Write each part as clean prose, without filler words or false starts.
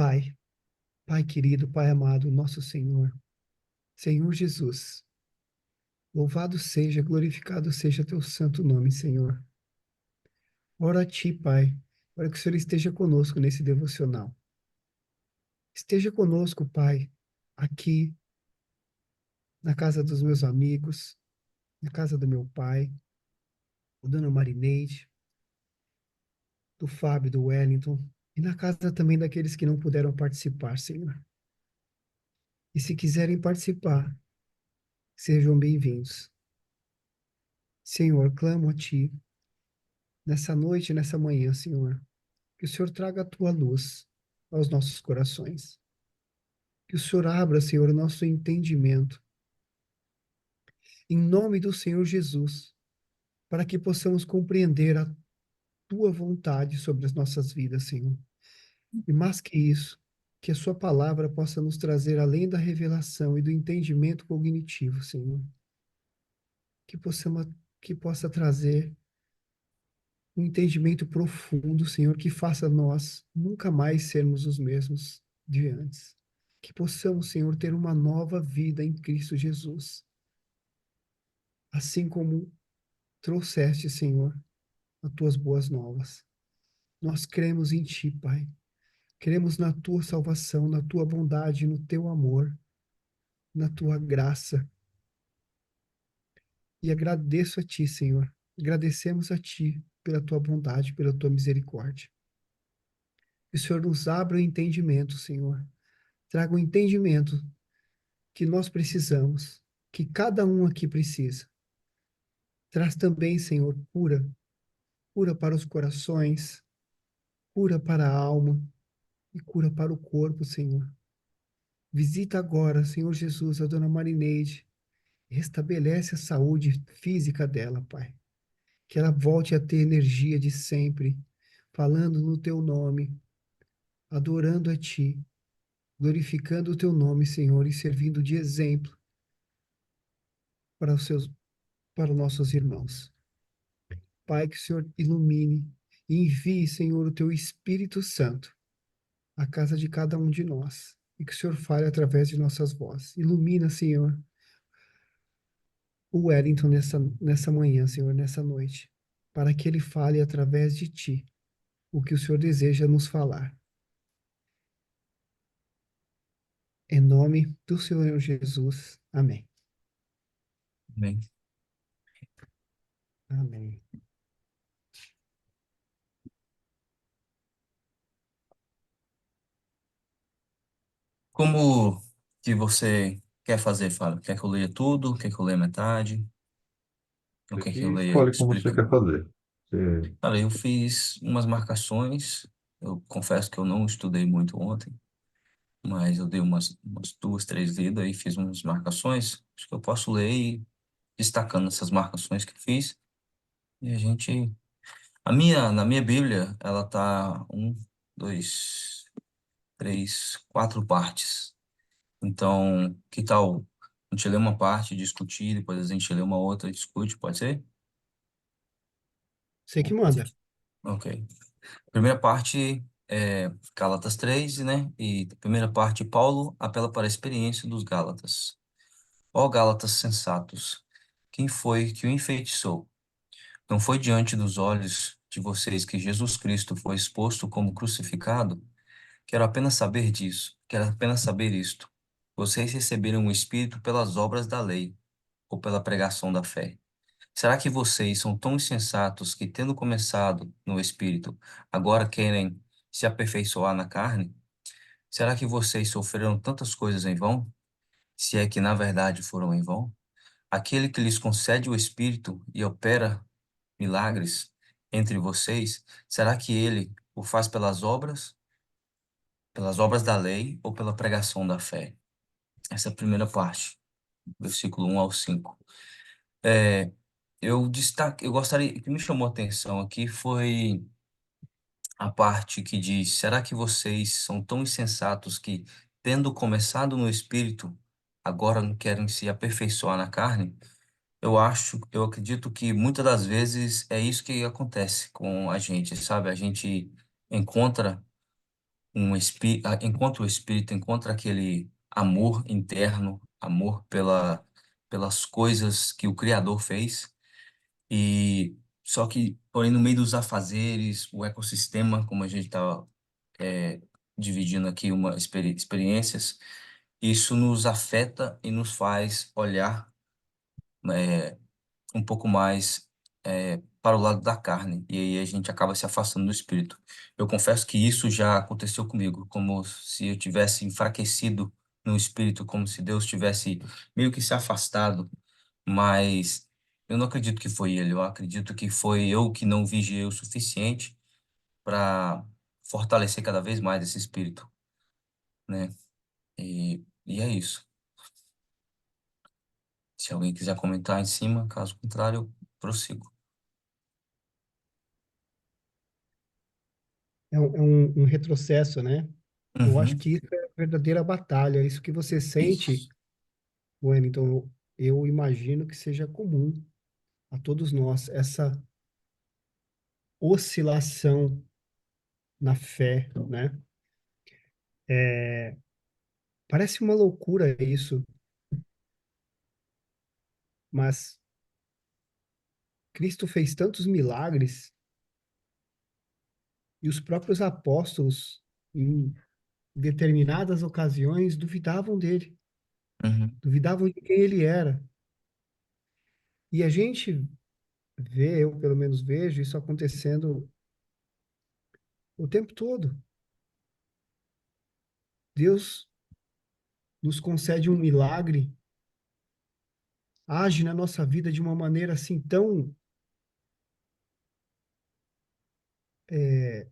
Pai, Pai querido, Pai amado, nosso Senhor, Senhor Jesus, louvado seja, glorificado seja teu santo nome, Senhor. Oro a ti, Pai, para que o Senhor esteja conosco nesse devocional. Esteja conosco, Pai, aqui na casa dos meus amigos, na casa do meu pai, o Dona Marineide, do Fábio, do Wellington, e na casa também daqueles que não puderam participar, Senhor. E se quiserem participar, sejam bem-vindos. Senhor, clamo a ti nessa noite, nessa manhã, Senhor, que o Senhor traga a tua luz aos nossos corações. Que o Senhor abra, Senhor, o nosso entendimento, em nome do Senhor Jesus, para que possamos compreender a tua vontade sobre as nossas vidas, Senhor. E mais que isso, que a sua palavra possa nos trazer além da revelação e do entendimento cognitivo, Senhor. Que possamos, que possa trazer um entendimento profundo, Senhor, que faça nós nunca mais sermos os mesmos de antes. Que possamos, Senhor, ter uma nova vida em Cristo Jesus. Assim como trouxeste, Senhor, as tuas boas novas. Nós cremos em Ti, Pai. Cremos na Tua salvação, na Tua bondade, no Teu amor, na Tua graça. E agradeço a Ti, Senhor. Agradecemos a Ti pela Tua bondade, pela Tua misericórdia. Que o Senhor nos abra o entendimento, Senhor. Traga o entendimento que nós precisamos, que cada um aqui precisa. Traz também, Senhor, cura, cura para os corações, cura para a alma e cura para o corpo, Senhor. Visita agora, Senhor Jesus, a dona Marineide, e restabelece a saúde física dela, Pai. Que ela volte a ter energia de sempre, falando no teu nome, adorando a ti, glorificando o teu nome, Senhor, e servindo de exemplo para para os nossos irmãos. Pai, que o Senhor ilumine e envie, Senhor, o teu Espírito Santo à casa de cada um de nós. E que o Senhor fale através de nossas vozes. Ilumina, Senhor, o Wellington nessa manhã, Senhor, nessa noite, para que ele fale através de ti o que o Senhor deseja nos falar. Em nome do Senhor Jesus. Amém. Bem, Amém. como que você quer fazer, Fábio? Quer que eu leia tudo? Quer que eu leia metade? Ou Você quer que que eu leia escolhe como você explicando? quer fazer. Você... Cara, eu fiz umas marcações. Eu confesso que eu não estudei muito ontem, mas eu dei umas duas, três lidas e fiz umas marcações. Acho que eu posso ler e destacando essas marcações que eu fiz. E a gente. Na minha Bíblia, ela tá dois, três, quatro partes. Então, que tal a gente lê uma parte, discutir, depois a gente lê uma outra e discute, pode ser? Você que manda. Ok. Primeira parte é Gálatas 3, né? E a primeira parte, Paulo apela para a experiência dos Gálatas. Ó Gálatas sensatos, quem foi que o enfeitiçou? Não foi diante dos olhos de vocês que Jesus Cristo foi exposto como crucificado? Quero apenas saber disso. Quero apenas saber isto. Vocês receberam o Espírito pelas obras da lei ou pela pregação da fé? Será que vocês são tão insensatos que, tendo começado no Espírito, agora querem se aperfeiçoar na carne? Será que vocês sofreram tantas coisas em vão, se é que na verdade foram em vão? Aquele que lhes concede o Espírito e opera milagres entre vocês, será que ele o faz pelas obras da lei ou pela pregação da fé? Essa é a primeira parte, versículo 1 ao 5. É, eu gostaria, o que me chamou a atenção aqui foi a parte que diz: será que vocês são tão insensatos que, tendo começado no espírito, agora não querem se aperfeiçoar na carne? Eu acredito que muitas das vezes é isso que acontece com a gente, sabe? A gente encontra enquanto o espírito encontra aquele amor interno, amor pelas coisas que o Criador fez, e só que, porém, no meio dos afazeres, o ecossistema, como a gente está dividindo aqui experiências, isso nos afeta e nos faz olhar um pouco mais para o lado da carne, e aí a gente acaba se afastando do espírito. Eu confesso que isso já aconteceu comigo, como se eu tivesse enfraquecido no espírito, como se Deus tivesse meio que se afastado, mas eu não acredito que foi ele, eu acredito que foi eu que não vigiei o suficiente para fortalecer cada vez mais esse espírito, né? E é isso. Se alguém quiser comentar em cima, caso contrário, eu prossigo. É um retrocesso, né? Eu acho Uhum. que isso é a verdadeira batalha. Isso que você sente, Isso. Wellington, eu imagino que seja comum a todos nós, essa oscilação na fé, né? Parece uma loucura isso, mas Cristo fez tantos milagres e os próprios apóstolos, em determinadas ocasiões, duvidavam dele, Uhum. duvidavam de quem ele era. E a gente vê, eu pelo menos vejo isso acontecendo o tempo todo. Deus nos concede um milagre, age na nossa vida de uma maneira assim tão é,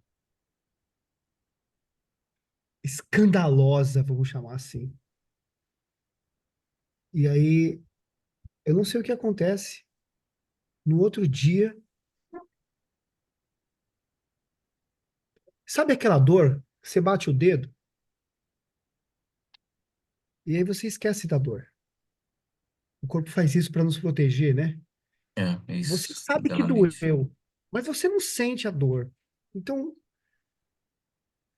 escandalosa, vamos chamar assim. E aí, eu não sei o que acontece. No outro dia, sabe aquela dor? Você bate o dedo e aí você esquece da dor. O corpo faz isso para nos proteger, né? É Você isso, sabe que belamente. doeu, mas você não sente a dor. Então,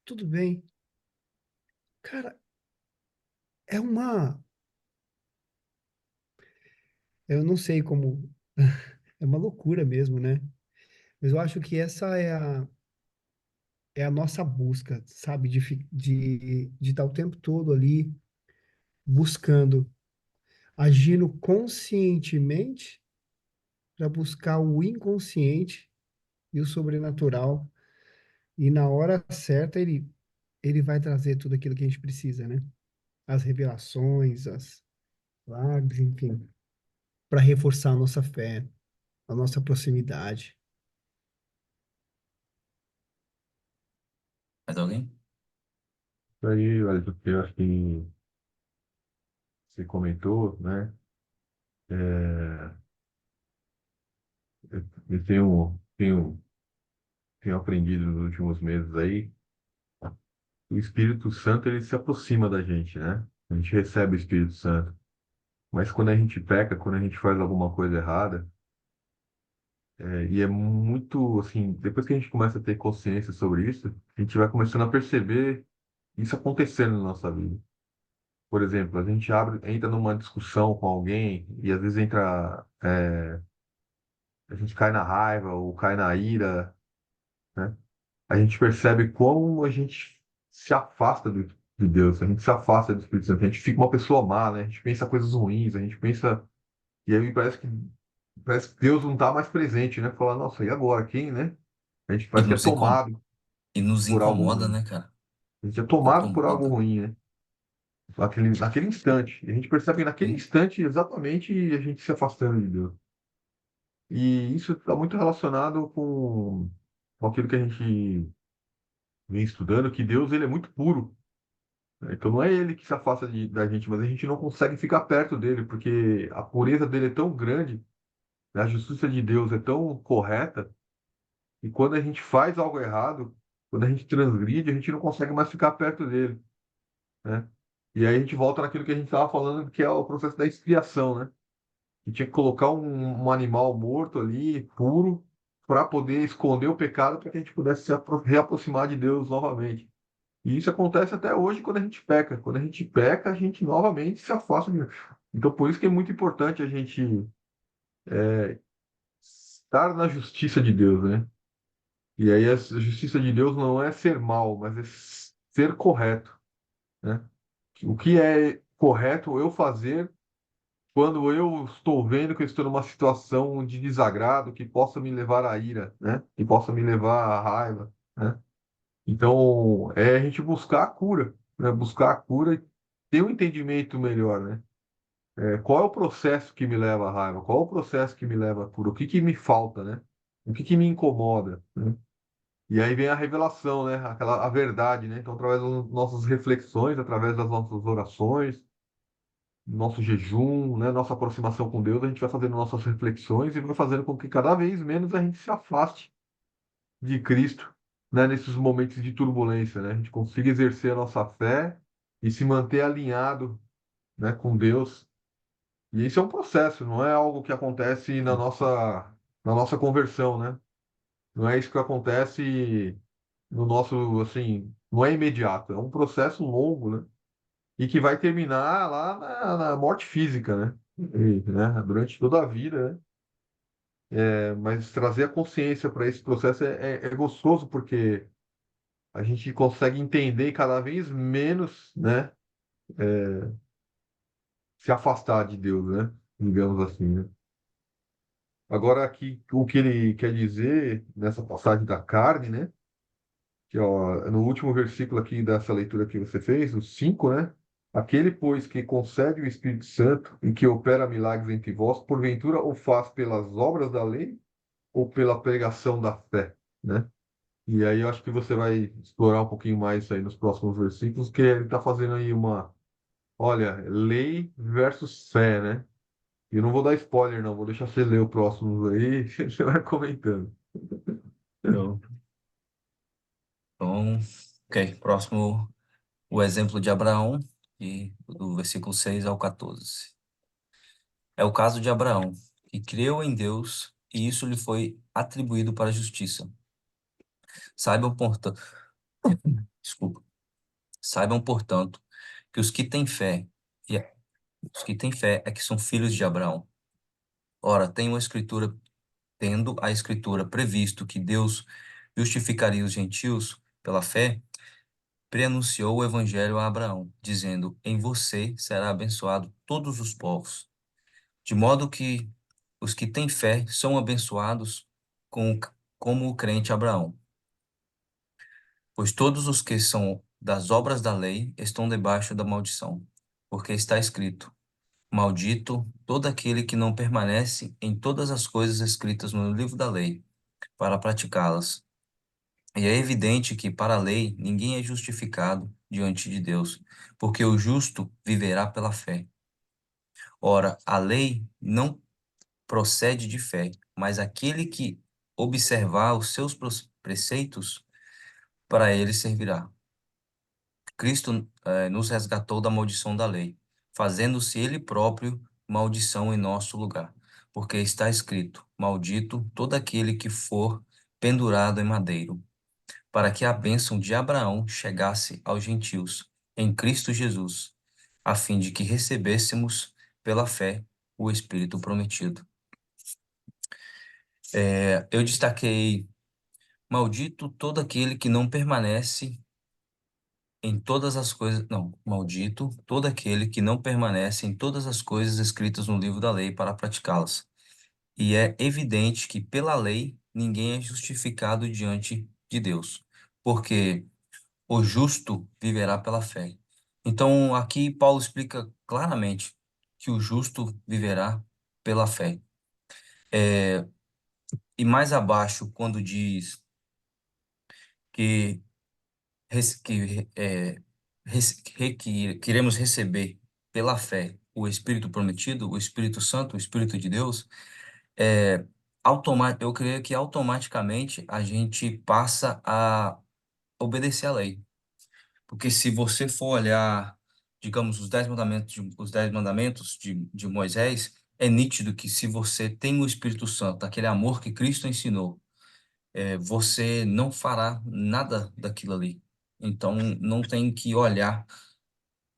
tudo bem. Cara, é uma. Eu não sei como. É uma loucura mesmo, né? Mas eu acho que essa é a nossa busca, sabe? De estar o tempo todo ali buscando, agindo conscientemente para buscar o inconsciente e o sobrenatural. E na hora certa ele vai trazer tudo aquilo que a gente precisa, né? As revelações, as milagres, enfim, para reforçar a nossa fé, a nossa proximidade. Mais alguém? Aí, olha, eu acho que você comentou, né? É, eu tenho aprendido nos últimos meses aí, o Espírito Santo ele se aproxima da gente, né? A gente recebe o Espírito Santo. Mas quando a gente peca, quando a gente faz alguma coisa errada, e é muito assim, depois que a gente começa a ter consciência sobre isso, a gente vai começando a perceber isso acontecendo na nossa vida. Por exemplo, a gente entra numa discussão com alguém e às vezes a gente cai na raiva ou cai na ira, né? A gente percebe como a gente se afasta de Deus, a gente se afasta do Espírito Santo, a gente fica uma pessoa má, né? A gente pensa coisas ruins, a gente pensa. E aí parece que Deus não está mais presente, né? Fala, nossa, e agora? Quem, né? A gente E parece que é nos, incom... tomado e nos por algo incomoda, ruim. né, cara? A gente é tomado por algo Incomoda. ruim, né? Naquele instante. E a gente percebe que naquele Sim. instante, exatamente, a gente se afastando de Deus. E isso está muito relacionado com aquilo que a gente vem estudando, que Deus ele é muito puro, né? Então não é ele que se afasta da gente, mas a gente não consegue ficar perto dele, porque a pureza dele é tão grande, né? A justiça de Deus é tão correta, e quando a gente faz algo errado, quando a gente transgride, a gente não consegue mais ficar perto dele, né? E aí a gente volta naquilo que a gente estava falando, que é o processo da expiação, né? Que tinha que colocar um animal morto ali, puro, para poder esconder o pecado, para que a gente pudesse reaproximar de Deus novamente. E isso acontece até hoje quando a gente peca. Quando a gente peca, a gente novamente se afasta de Deus. Então, por isso que é muito importante a gente estar na justiça de Deus, né? E aí a justiça de Deus não é ser mal, mas é ser correto, né? O que é correto eu fazer quando eu estou vendo que eu estou numa situação de desagrado que possa me levar à ira, né? Que possa me levar à raiva, né? Então, é a gente buscar a cura, né? Buscar a cura e ter um entendimento melhor, né? Qual é o processo que me leva à raiva? Qual é o processo que me leva à cura? O que que me falta, né? O que que me incomoda, né? E aí vem a revelação, né? A verdade, né? Então, através das nossas reflexões, através das nossas orações, nosso jejum, né? Nossa aproximação com Deus, a gente vai fazendo nossas reflexões e vai fazendo com que cada vez menos a gente se afaste de Cristo, né? Nesses momentos de turbulência, né? A gente consiga exercer a nossa fé e se manter alinhado, né? Com Deus. E isso é um processo, não é algo que acontece na nossa conversão, né? Não é isso que acontece no nosso, assim, não é imediato, é um processo longo, né? E que vai terminar lá na morte física, né? Né? Durante toda a vida, né? Mas trazer a consciência para esse processo é gostoso, porque a gente consegue entender cada vez menos, né? Se afastar de Deus, né? Digamos assim, né? Agora, aqui, o que ele quer dizer nessa passagem da carne, né? Que, ó, no último versículo aqui dessa leitura que você fez, o 5, né? Aquele, pois, que concede o Espírito Santo e que opera milagres entre vós, porventura o faz pelas obras da lei ou pela pregação da fé, né? E aí eu acho que você vai explorar um pouquinho mais isso aí nos próximos versículos, que ele está fazendo aí olha, lei versus fé, né? E eu não vou dar spoiler, não, vou deixar você ler o próximo aí, você vai comentando. Então, então, ok. Próximo, o exemplo de Abraão, e do versículo 6 ao 14. É o caso de Abraão, que creu em Deus e isso lhe foi atribuído para a justiça. Saibam, portanto, desculpa. Saibam, portanto, que e os que têm fé é que são filhos de Abraão. Ora, tendo a escritura previsto que Deus justificaria os gentios pela fé, preanunciou o evangelho a Abraão, dizendo: em você será abençoado todos os povos. De modo que os que têm fé são abençoados com, como o crente Abraão. Pois todos os que são das obras da lei estão debaixo da maldição, porque está escrito: maldito todo aquele que não permanece em todas as coisas escritas no livro da lei, para praticá-las. E é evidente que, para a lei, ninguém é justificado diante de Deus, porque o justo viverá pela fé. Ora, a lei não procede de fé, mas aquele que observar os seus preceitos, para ele servirá. Cristo, nos resgatou da maldição da lei, fazendo-se ele próprio maldição em nosso lugar, porque está escrito: maldito todo aquele que for pendurado em madeiro, para que a bênção de Abraão chegasse aos gentios, em Cristo Jesus, a fim de que recebêssemos pela fé o Espírito prometido. Eu destaquei: maldito todo aquele que não permanece em todas as coisas. Não, maldito todo aquele que não permanece em todas as coisas escritas no livro da lei para praticá-las. E é evidente que pela lei ninguém é justificado diante de Deus, porque o justo viverá pela fé. Então, aqui Paulo explica claramente que o justo viverá pela fé. E mais abaixo, quando diz que, que queremos receber pela fé o Espírito prometido, o Espírito Santo, o Espírito de Deus, é, eu creio que automaticamente a gente passa a obedecer à lei. Porque se você for olhar, digamos, os 10 mandamentos de Moisés, é nítido que se você tem o Espírito Santo, aquele amor que Cristo ensinou, você não fará nada daquilo ali. Então, não tem que olhar,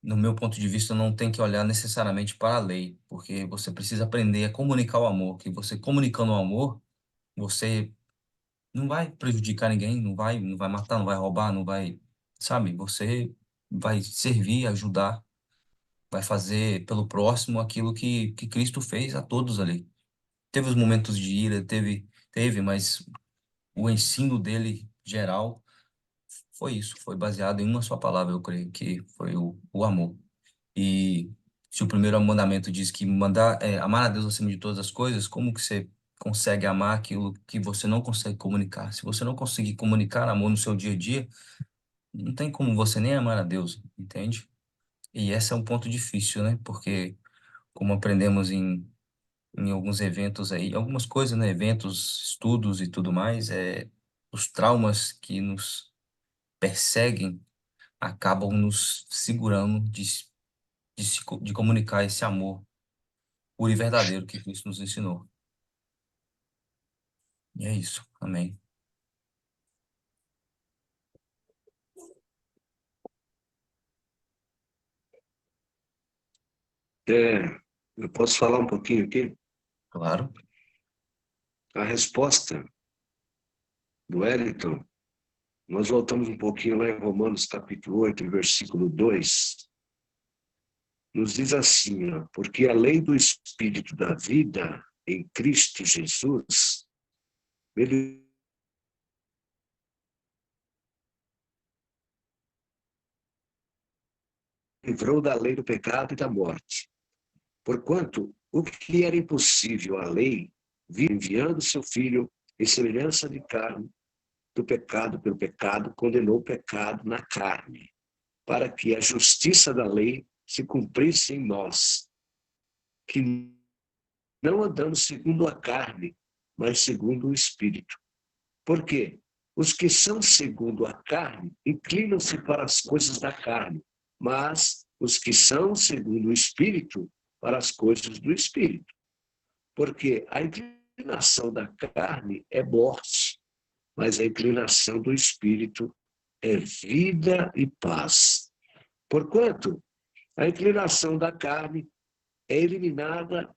no meu ponto de vista, não tem que olhar necessariamente para a lei, porque você precisa aprender a comunicar o amor, que você comunicando o amor, você não vai prejudicar ninguém, não vai matar, não vai roubar, não vai, sabe? Você vai servir, ajudar, vai fazer pelo próximo aquilo que Cristo fez a todos ali. Teve os momentos de ira, teve, mas o ensino dele geral foi isso, foi baseado em uma só palavra, eu creio, que foi o amor. E se o primeiro mandamento diz que amar a Deus acima de todas as coisas, como que você consegue amar aquilo que você não consegue comunicar? Se você não conseguir comunicar amor no seu dia a dia, não tem como você nem amar a Deus, entende? E esse é um ponto difícil, né? Porque, como aprendemos em alguns eventos aí, algumas coisas, né? Eventos, estudos e tudo mais, os traumas que nos perseguem acabam nos segurando de comunicar esse amor puro e verdadeiro que Cristo nos ensinou. E é isso. Amém. É, eu posso falar um pouquinho aqui? Claro. A resposta do Wellington, nós voltamos um pouquinho lá em Romanos capítulo 8, versículo 2, nos diz assim, ó, porque a lei do Espírito da vida em Cristo Jesus, ele livrou da lei do pecado e da morte. Porquanto, o que era impossível à lei, enviando seu Filho em semelhança de carne, do pecado pelo pecado, condenou o pecado na carne, para que a justiça da lei se cumprisse em nós, que não andamos segundo a carne, mas segundo o Espírito. Por quê? Os que são segundo a carne inclinam-se para as coisas da carne, mas os que são segundo o Espírito, para as coisas do Espírito. Porque a inclinação da carne é morte, mas a inclinação do Espírito é vida e paz. Porquanto, a inclinação da carne é eliminada,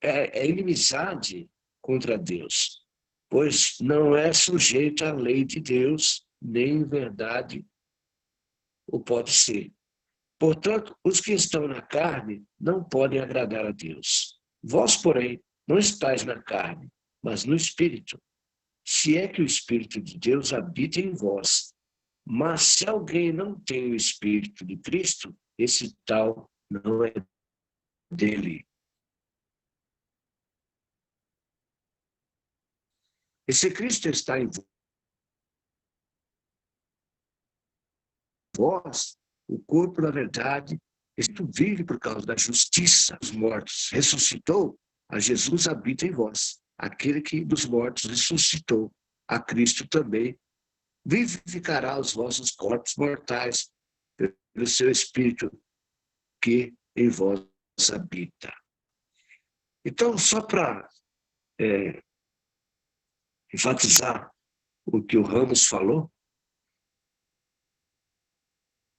é inimizade contra Deus, pois não é sujeita à lei de Deus, nem em verdade o pode ser. Portanto, os que estão na carne não podem agradar a Deus. Vós, porém, não estáis na carne, mas no Espírito, se é que o Espírito de Deus habita em vós. Mas se alguém não tem o Espírito de Cristo, esse tal não é dele. E se Cristo está em vós, o corpo, na verdade, Cristo vive por causa da justiça dos mortos. Ressuscitou, a Jesus habita em vós. Aquele que dos mortos ressuscitou, a Cristo também vivificará os vossos corpos mortais pelo seu Espírito que em vós habita. Então, só para enfatizar o que o Ramos falou,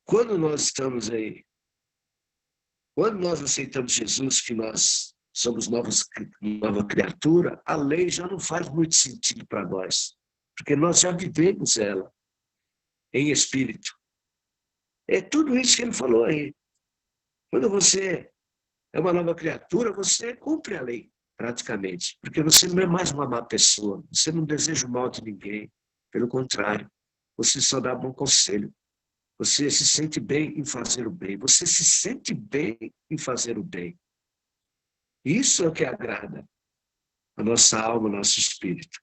quando nós estamos aí, quando nós aceitamos Jesus, que nós somos nova criatura, a lei já não faz muito sentido para nós, porque nós já vivemos ela em espírito. É tudo isso que ele falou aí. Quando você é uma nova criatura, você cumpre a lei, praticamente, porque você não é mais uma má pessoa, você não deseja o mal de ninguém, pelo contrário, você só dá bom conselho. Você se sente bem em fazer o bem. Você se sente bem em fazer o bem. Isso é o que agrada a nossa alma, o nosso espírito.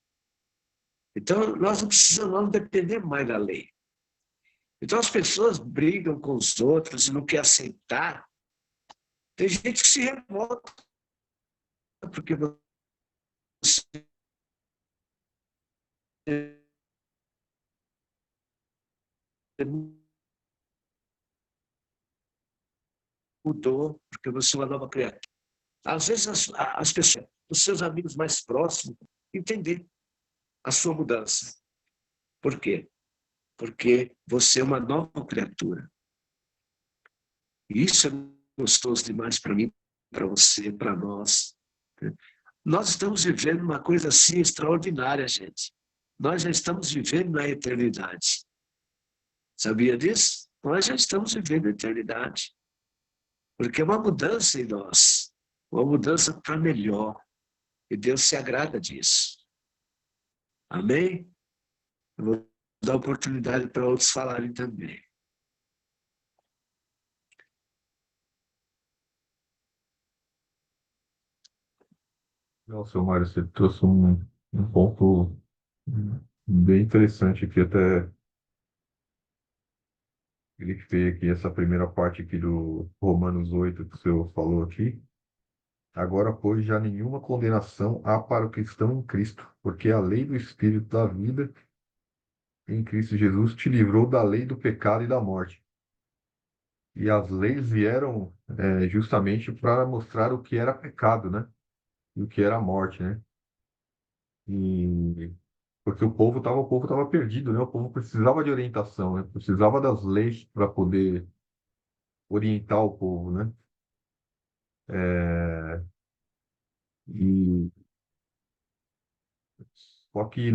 Então, nós não precisamos depender mais da lei. Então, as pessoas brigam com os outros e não querem aceitar. Tem gente que se revolta porque você mudou, porque você é uma nova criatura. Às vezes, as pessoas, os seus amigos mais próximos, entender a sua mudança. Por quê? porque você é uma nova criatura. E isso é gostoso demais para mim, para você, para nós. Nós estamos vivendo uma coisa assim extraordinária, gente. Nós já estamos vivendo na eternidade. Sabia disso? Nós já estamos vivendo a eternidade. Porque é uma mudança em nós, uma mudança para melhor. E Deus se agrada disso. Amém? Eu vou dar oportunidade para outros falarem também. Nossa, Mário, você trouxe um ponto bem interessante aqui, até grifei aqui essa primeira parte aqui do Romanos 8 que o senhor falou aqui. Agora, pois, já nenhuma condenação há para o cristão em Cristo, porque a lei do Espírito da vida em Cristo Jesus te livrou da lei do pecado e da morte. E as leis vieram justamente para mostrar o que era pecado, né? E o que era morte, né? E porque o povo tava perdido, né? O povo precisava de orientação, né? Precisava das leis para poder orientar o povo, né? E só que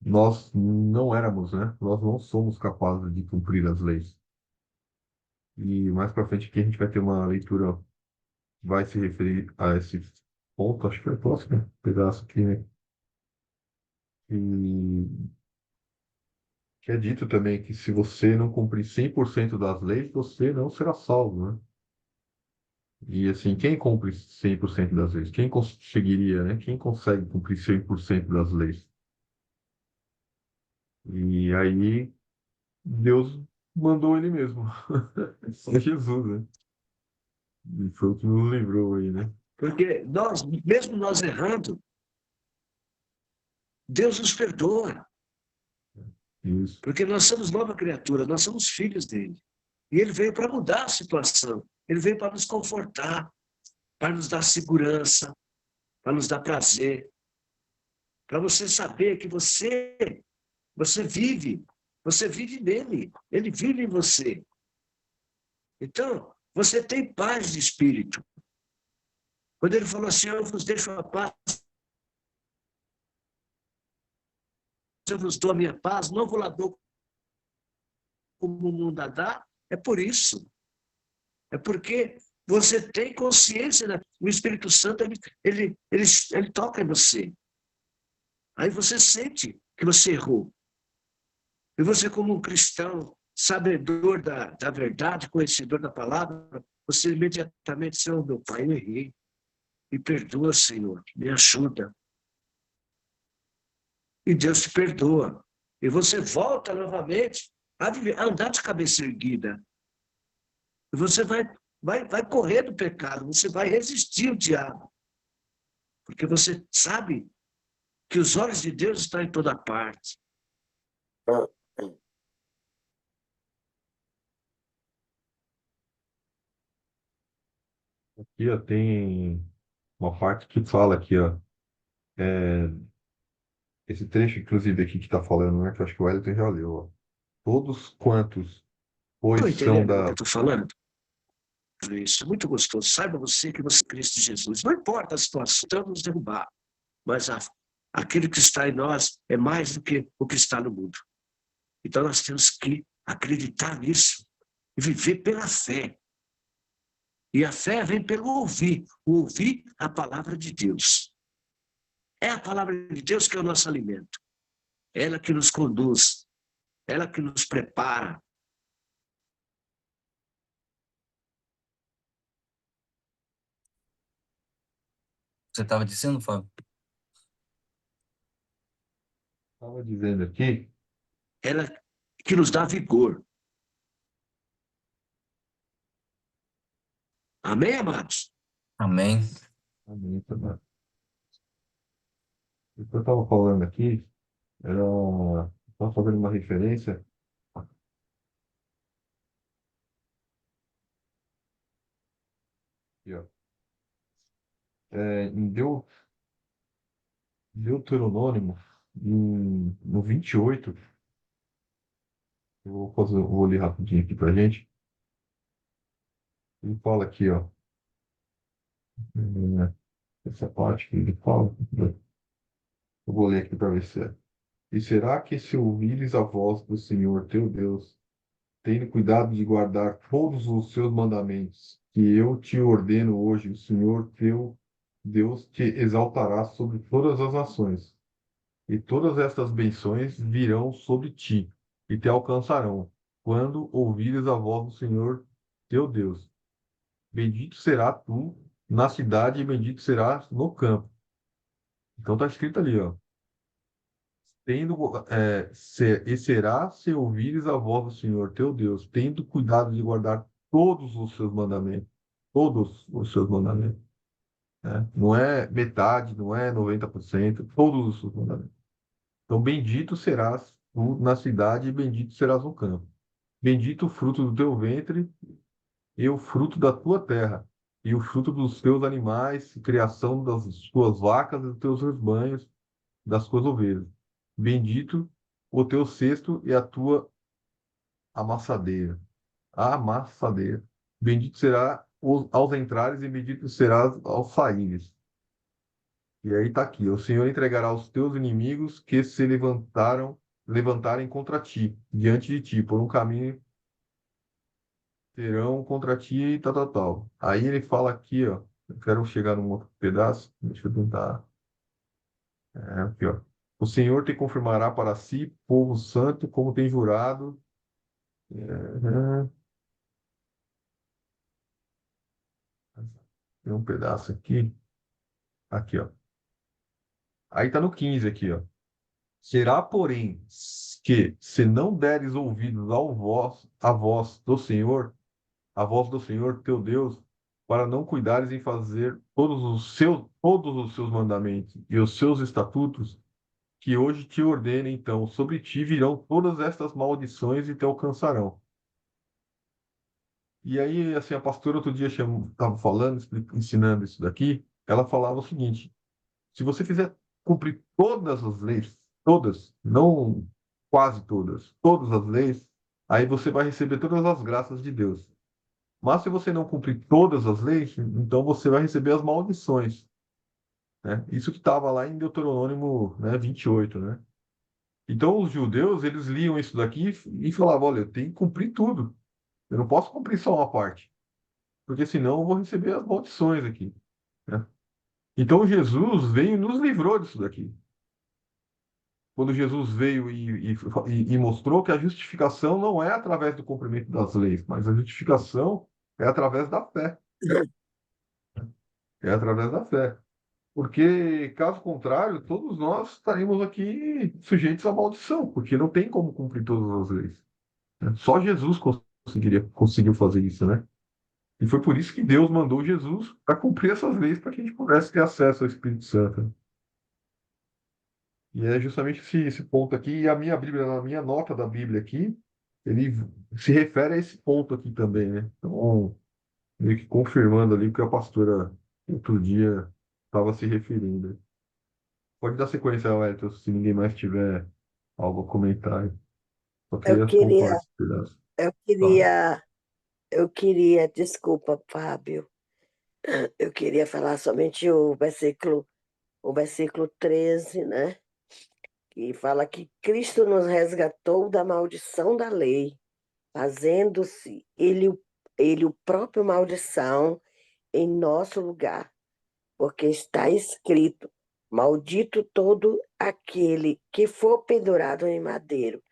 nós não éramos, né? Nós não somos capazes de cumprir as leis. E mais para frente aqui a gente vai ter uma leitura que vai se referir a esse ponto, acho que é o próximo pedaço aqui, né? E que é dito também que se você não cumprir 100% das leis, você não será salvo, né? E assim, quem cumpre 100% das leis? Quem conseguiria, né? Quem consegue cumprir 100% das leis? E aí Deus mandou ele mesmo. É Jesus, né? E foi o que nos livrou aí, né? Porque nós, mesmo nós errando, Deus nos perdoa. Isso. Porque nós somos nova criatura, nós somos filhos dele. E ele veio para mudar a situação. Ele veio para nos confortar, para nos dar segurança, para nos dar prazer, para você saber que você vive nele, ele vive em você. Então, você tem paz de espírito. Quando ele falou assim, eu vos deixo a paz, eu vos dou a minha paz, não vou lá dou como o mundo a dá, é por isso. É porque você tem consciência, né? O Espírito Santo, ele toca em você. Aí você sente que você errou. E você, como um cristão, sabedor da verdade, conhecedor da palavra, você imediatamente, Senhor, meu Pai, eu errei. Me perdoa, Senhor, me ajuda. E Deus te perdoa. E você volta novamente a andar de cabeça erguida. E você vai correr do pecado, você vai resistir ao diabo. Porque você sabe que os olhos de Deus estão em toda parte. Aqui, ó, tem uma parte que fala aqui, ó. Esse trecho, inclusive, aqui que está falando, né? Que eu acho que o Wellington já leu, ó. Todos quantos, Estão pois são entendendo o que eu da. estou falando? Isso é muito gostoso. Saiba você que você é Cristo Jesus. Não importa a situação, tentamos nos derrubar, mas aquele que está em nós é mais do que o que está no mundo. Então nós temos que acreditar nisso e viver pela fé. E a fé vem pelo ouvir a palavra de Deus. É a palavra de Deus que é o nosso alimento. Ela que nos conduz, ela que nos prepara. Você estava dizendo, Fábio? Estava dizendo aqui. Ela que nos dá vigor. Amém, amados? Amém. Amém, também. O que eu estava falando aqui era. Estava fazendo uma referência. Aqui, ó. Em Deuteronômio, no 28, Vou ler rapidinho aqui pra gente. Ele fala aqui, ó. Essa parte que ele fala. Eu vou ler aqui para ver se é. E será que se ouvires a voz do Senhor teu Deus, tendo cuidado de guardar todos os seus mandamentos, que eu te ordeno hoje, o Senhor teu Deus te exaltará sobre todas as nações, e todas estas bênçãos virão sobre ti e te alcançarão, quando ouvires a voz do Senhor teu Deus. Bendito será tu na cidade e bendito serás no campo. Então está escrito ali, ó. E será se ouvires a voz do Senhor teu Deus, tendo cuidado de guardar todos os seus mandamentos, né? Não é metade, não é 90%, todos os seus mandamentos. Então, bendito serás tu na cidade e bendito serás no campo. Bendito o fruto do teu ventre e o fruto da tua terra, e o fruto dos teus animais, criação das tuas vacas e dos teus rebanhos, das tuas ovelhas. Bendito o teu cesto e a tua amassadeira. A amassadeira. Bendito será aos entrares e bendito serás aos saíres. E aí está aqui: o Senhor entregará os teus inimigos que se levantarem contra ti, diante de ti, por um caminho terão contra ti e tal, tal, tal. Aí ele fala aqui, ó. Eu quero chegar num outro pedaço. Deixa eu tentar. Aqui, ó. O Senhor te confirmará para si, povo santo, como tem jurado. É, tem um pedaço aqui. Aqui, ó. Aí tá no 15 aqui, ó. Será, porém, que se não deres ouvidos à voz do Senhor teu Deus, para não cuidares em fazer todos os seus mandamentos e os seus estatutos, que hoje te ordene, então, sobre ti virão todas estas maldições e te alcançarão. E aí, assim, a pastora outro dia estava falando, ensinando isso daqui, ela falava o seguinte: se você fizer cumprir todas as leis, todas, não quase todas as leis, aí você vai receber todas as graças de Deus. Mas se você não cumprir todas as leis, então você vai receber as maldições, né? Isso que estava lá em Deuteronômio, né, 28, né? Então os judeus, eles liam isso daqui e falavam: olha, eu tenho que cumprir tudo. Eu não posso cumprir só uma parte, porque senão eu vou receber as maldições aqui, né? Então Jesus veio e nos livrou disso daqui. Quando Jesus veio e mostrou que a justificação não é através do cumprimento das leis, mas a justificação é através da fé. É através da fé. Porque, caso contrário, todos nós estaremos aqui sujeitos à maldição, porque não tem como cumprir todas as leis, né? Só Jesus conseguiu fazer isso, né? E foi por isso que Deus mandou Jesus para cumprir essas leis, para que a gente pudesse ter acesso ao Espírito Santo. E é justamente esse ponto aqui, e a minha Bíblia, na minha nota da Bíblia aqui, ele se refere a esse ponto aqui também, né? Então, meio que confirmando ali o que a pastora outro dia estava se referindo. Pode dar sequência, Wellington, se ninguém mais tiver algo a comentar. Só Eu queria queria, pontuar esse pedaço. eu Fala. queria, eu queria, desculpa, Fábio, eu queria falar somente o versículo 13, né? Que fala que Cristo nos resgatou da maldição da lei, fazendo-se ele o próprio maldição em nosso lugar, porque está escrito: maldito todo aquele que for pendurado em madeiro.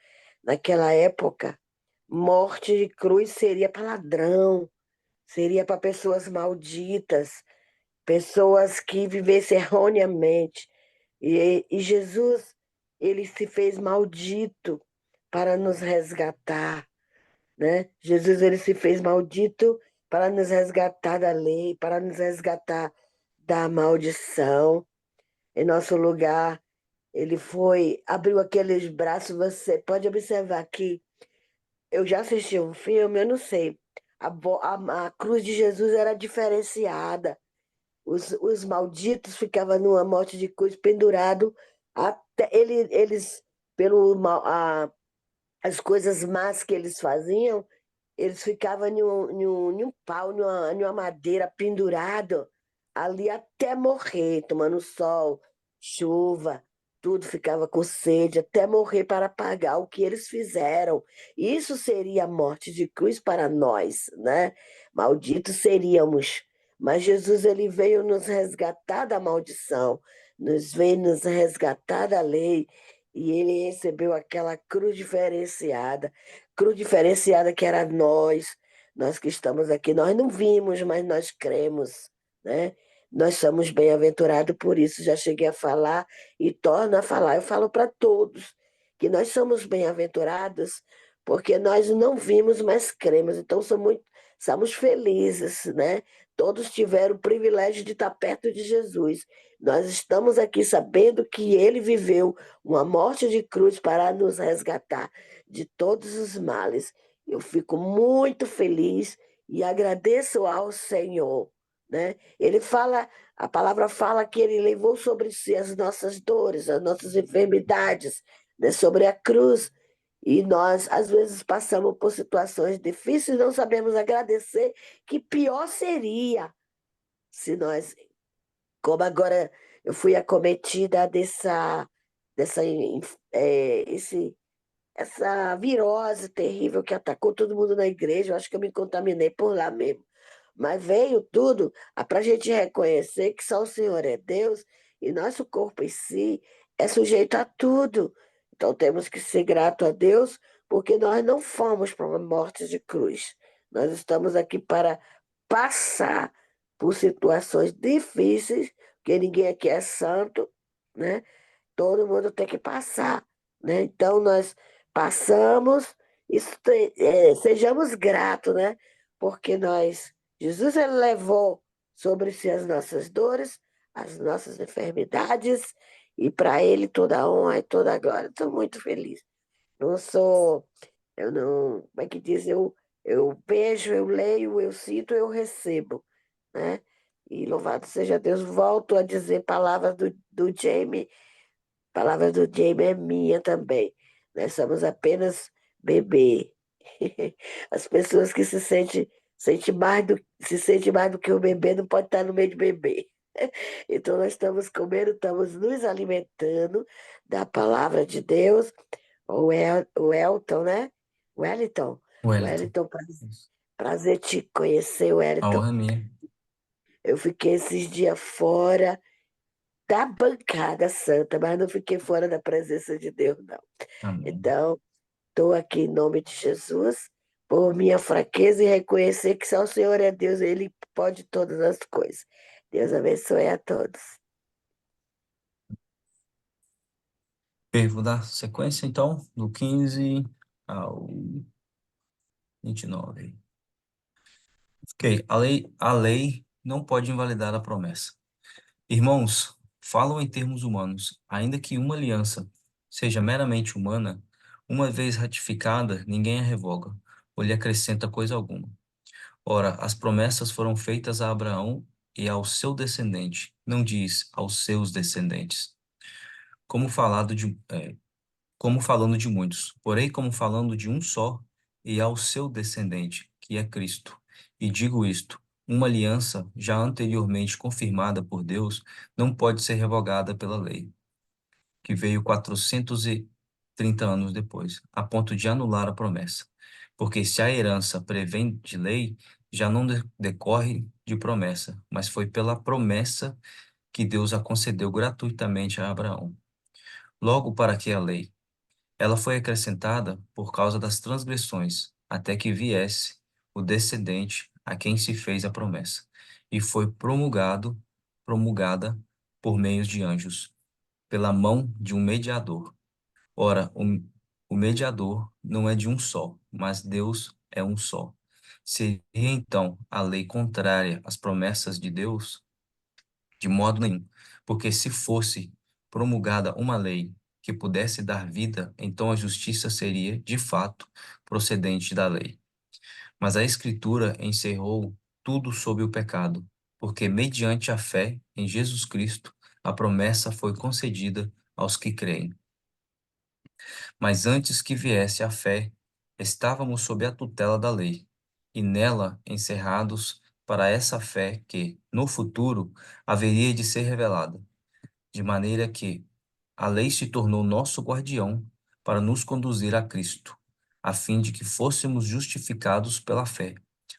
Naquela época, morte de cruz seria para ladrão, seria para pessoas malditas, pessoas que vivessem erroneamente. E Jesus, ele se fez maldito para nos resgatar, né? Jesus, ele se fez maldito para nos resgatar da lei, para nos resgatar da maldição. Em nosso lugar, ele foi, abriu aqueles braços. Você pode observar que eu já assisti um filme, eu não sei. A cruz de Jesus era diferenciada. Os malditos ficavam numa morte de cruz pendurado até eles pelo as coisas más que eles faziam, eles ficavam em um pau, em uma madeira pendurado ali até morrer, tomando sol, chuva, tudo ficava com sede, até morrer para pagar o que eles fizeram. Isso seria a morte de cruz para nós, né? Malditos seríamos. Mas Jesus ele veio nos resgatar da maldição, nos veio nos resgatar da lei, e ele recebeu aquela cruz diferenciada que era nós que estamos aqui. Nós não vimos, mas nós cremos, né? Nós somos bem-aventurados por isso. Já cheguei a falar e torno a falar. Eu falo para todos que nós somos bem-aventurados porque nós não vimos, mas cremos. Então somos felizes, né? Todos tiveram o privilégio de estar perto de Jesus. Nós estamos aqui sabendo que ele viveu uma morte de cruz para nos resgatar de todos os males. Eu fico muito feliz e agradeço ao Senhor, né? Ele fala, a palavra fala que ele levou sobre si as nossas dores, as nossas enfermidades, né? Sobre a cruz. E nós, às vezes, passamos por situações difíceis e não sabemos agradecer, que pior seria se nós, como agora eu fui acometida esse essa virose terrível que atacou todo mundo na igreja. Eu acho que eu me contaminei por lá mesmo. Mas veio tudo para a gente reconhecer que só o Senhor é Deus e nosso corpo em si é sujeito a tudo. Então temos que ser grato a Deus porque nós não fomos para uma morte de cruz. Nós estamos aqui para passar por situações difíceis, porque ninguém aqui é santo, né? Todo mundo tem que passar, né? Então nós passamos, sejamos gratos, né? Porque Jesus ele levou sobre si as nossas dores, as nossas enfermidades, e para ele toda a honra e toda a glória. Estou muito feliz. Não sou, eu não, como é que diz? Eu vejo, eu leio, eu sinto, eu recebo, né? E louvado seja Deus, volto a dizer palavras do Jamie. A palavra do Jamie é minha também. Nós somos apenas bebê. As pessoas que se sente mais do que o bebê não pode estar no meio de bebê. Então nós estamos comendo, estamos nos alimentando da palavra de Deus. O Elton, né? Wellington. Wellington. Wellington, prazer te conhecer, A Wellington. honra é minha. Eu fiquei esses dias fora da bancada santa, mas não fiquei fora da presença de Deus, não. Amém. Então, estou aqui em nome de Jesus, por minha fraqueza e reconhecer que só o Senhor é Deus, Ele pode todas as coisas. Deus abençoe a todos. Vou dar sequência, então, do 15 ao 29. Ok, a lei não pode invalidar a promessa. Irmãos, falam em termos humanos, ainda que uma aliança seja meramente humana, uma vez ratificada, ninguém a revoga, ou lhe acrescenta coisa alguma. Ora, as promessas foram feitas a Abraão e ao seu descendente, não diz aos seus descendentes, como como falando de muitos, porém como falando de um só, e ao seu descendente, que é Cristo. E digo isto: uma aliança já anteriormente confirmada por Deus não pode ser revogada pela lei, que veio 430 anos depois, a ponto de anular a promessa. Porque se a herança prevém de lei, já não decorre de promessa, mas foi pela promessa que Deus a concedeu gratuitamente a Abraão. Logo, para que a lei? Ela foi acrescentada por causa das transgressões, até que viesse o descendente a quem se fez a promessa, e foi promulgada por meio de anjos, pela mão de um mediador. Ora, o mediador não é de um só, mas Deus é um só. Seria então a lei contrária às promessas de Deus? De modo nenhum, porque se fosse promulgada uma lei que pudesse dar vida, então a justiça seria, de fato, procedente da lei. Mas a Escritura encerrou tudo sob o pecado, porque mediante a fé em Jesus Cristo, a promessa foi concedida aos que creem. Mas antes que viesse a fé, estávamos sob a tutela da lei, e nela encerrados para essa fé que, no futuro, haveria de ser revelada, de maneira que a lei se tornou nosso guardião para nos conduzir a Cristo, a fim de que fôssemos justificados pela fé.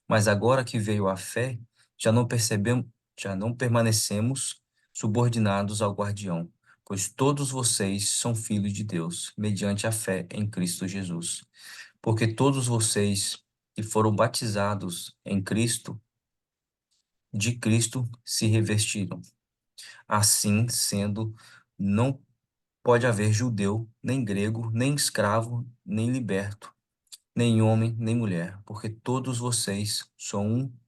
Mas agora que veio a fé, já não percebemos, já não permanecemos subordinados ao guardião, pois todos vocês são filhos de Deus, mediante a fé em Cristo Jesus. Porque todos vocês que foram batizados em Cristo, de Cristo se revestiram. Assim sendo, não pode haver judeu, nem grego, nem escravo, nem liberto, nem homem, nem mulher, porque todos vocês são um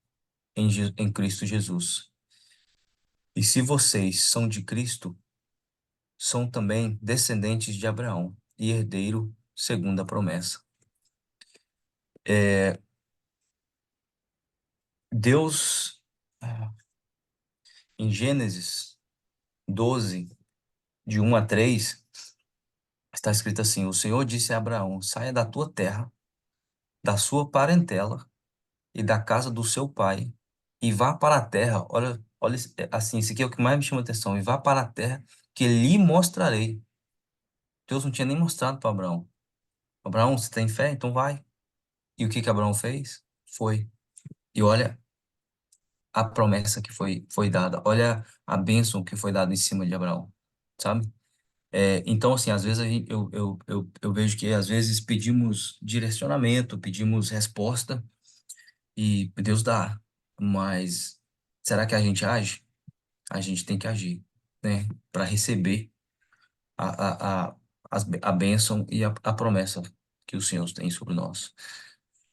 em Cristo Jesus. E se vocês são de Cristo, são também descendentes de Abraão e herdeiro segundo a promessa. Deus, em Gênesis 12, de 1 a 3, está escrito assim: O Senhor disse a Abraão: saia da tua terra, da sua parentela e da casa do seu pai, e vá para a terra. Olha, olha, assim, isso aqui é o que mais me chama a atenção. E vá para a terra que lhe mostrarei. Deus não tinha nem mostrado para Abraão. Abraão, você tem fé? Então vai. E o que que Abraão fez? Foi. E olha a promessa que foi dada. Olha a bênção que foi dada em cima de Abraão, sabe? Então, assim, às vezes eu vejo que às vezes pedimos direcionamento, pedimos resposta e Deus dá. Mas será que a gente age? A gente tem que agir, né? Para receber a bênção e a promessa que o Senhor tem sobre nós.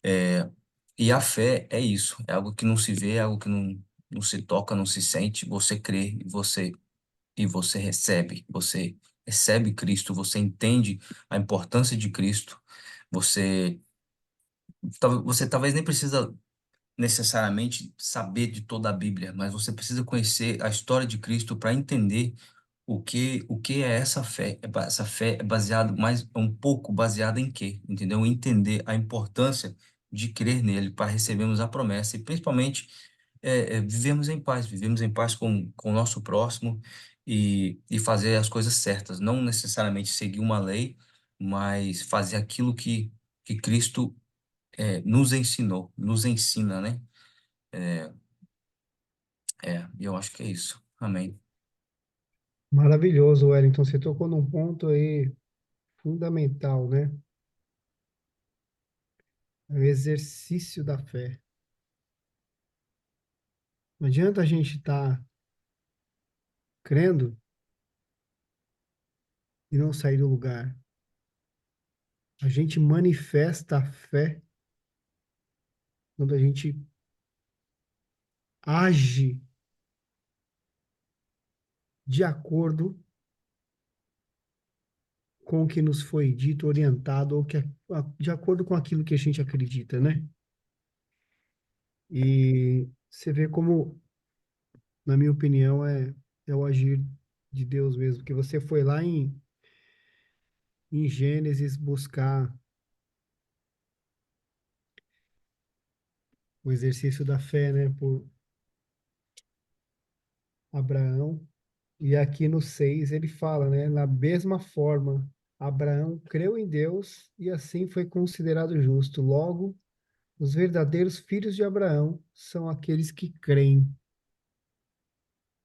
É, e a fé é isso, é algo que não se vê, é algo que não se toca, não se sente. Você crê e você recebe Cristo, você entende a importância de Cristo. Você, você talvez nem precisa necessariamente saber de toda a Bíblia, mas você precisa conhecer a história de Cristo para entender o que é essa fé. Essa fé é baseada mais um pouco baseada em quê? Entendeu? Entender a importância de crer nele para recebermos a promessa e principalmente vivemos em paz com o nosso próximo e fazer as coisas certas, não necessariamente seguir uma lei, mas fazer aquilo que Cristo nos ensinou, nos ensina, né? E eu acho que é isso. Amém. Maravilhoso, Wellington. Você tocou num ponto aí fundamental, né? É o exercício da fé. Não adianta a gente estar crendo e não sair do lugar. A gente manifesta a fé quando a gente age de acordo com o que nos foi dito, orientado, ou de acordo com aquilo que a gente acredita, né? E você vê como, na minha opinião, é o agir de Deus mesmo, porque você foi lá em Gênesis buscar o exercício da fé, né, por Abraão. E aqui no 6 ele fala, né, na mesma forma, Abraão creu em Deus e assim foi considerado justo. Logo, os verdadeiros filhos de Abraão são aqueles que creem.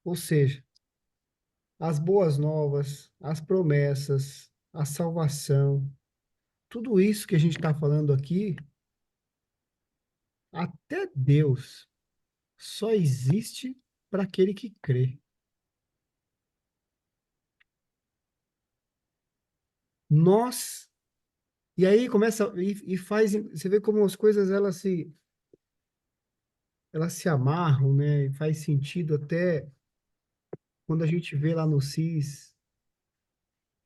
Ou seja, as boas novas, as promessas, a salvação, tudo isso que a gente está falando aqui, até Deus só existe para aquele que crê. Nós, e aí começa e faz, você vê como as coisas elas se amarram, né? E faz sentido até quando a gente vê lá no CIS,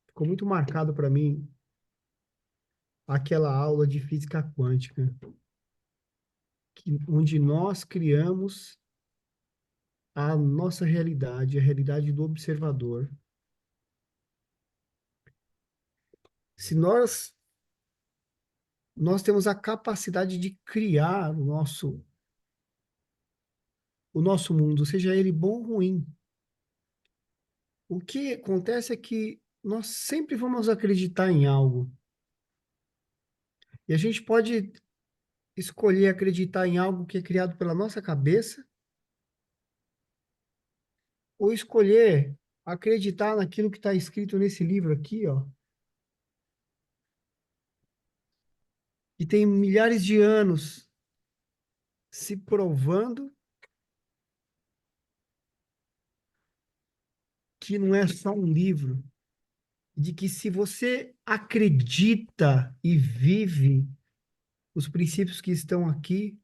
ficou muito marcado para mim aquela aula de física quântica, onde nós criamos a nossa realidade, a realidade do observador. Se nós temos a capacidade de criar o nosso mundo, seja ele bom ou ruim. O que acontece é que nós sempre vamos acreditar em algo. E a gente pode escolher acreditar em algo que é criado pela nossa cabeça, ou escolher acreditar naquilo que está escrito nesse livro aqui, ó, que tem milhares de anos se provando que não é só um livro, de que se você acredita e vive os princípios que estão aqui,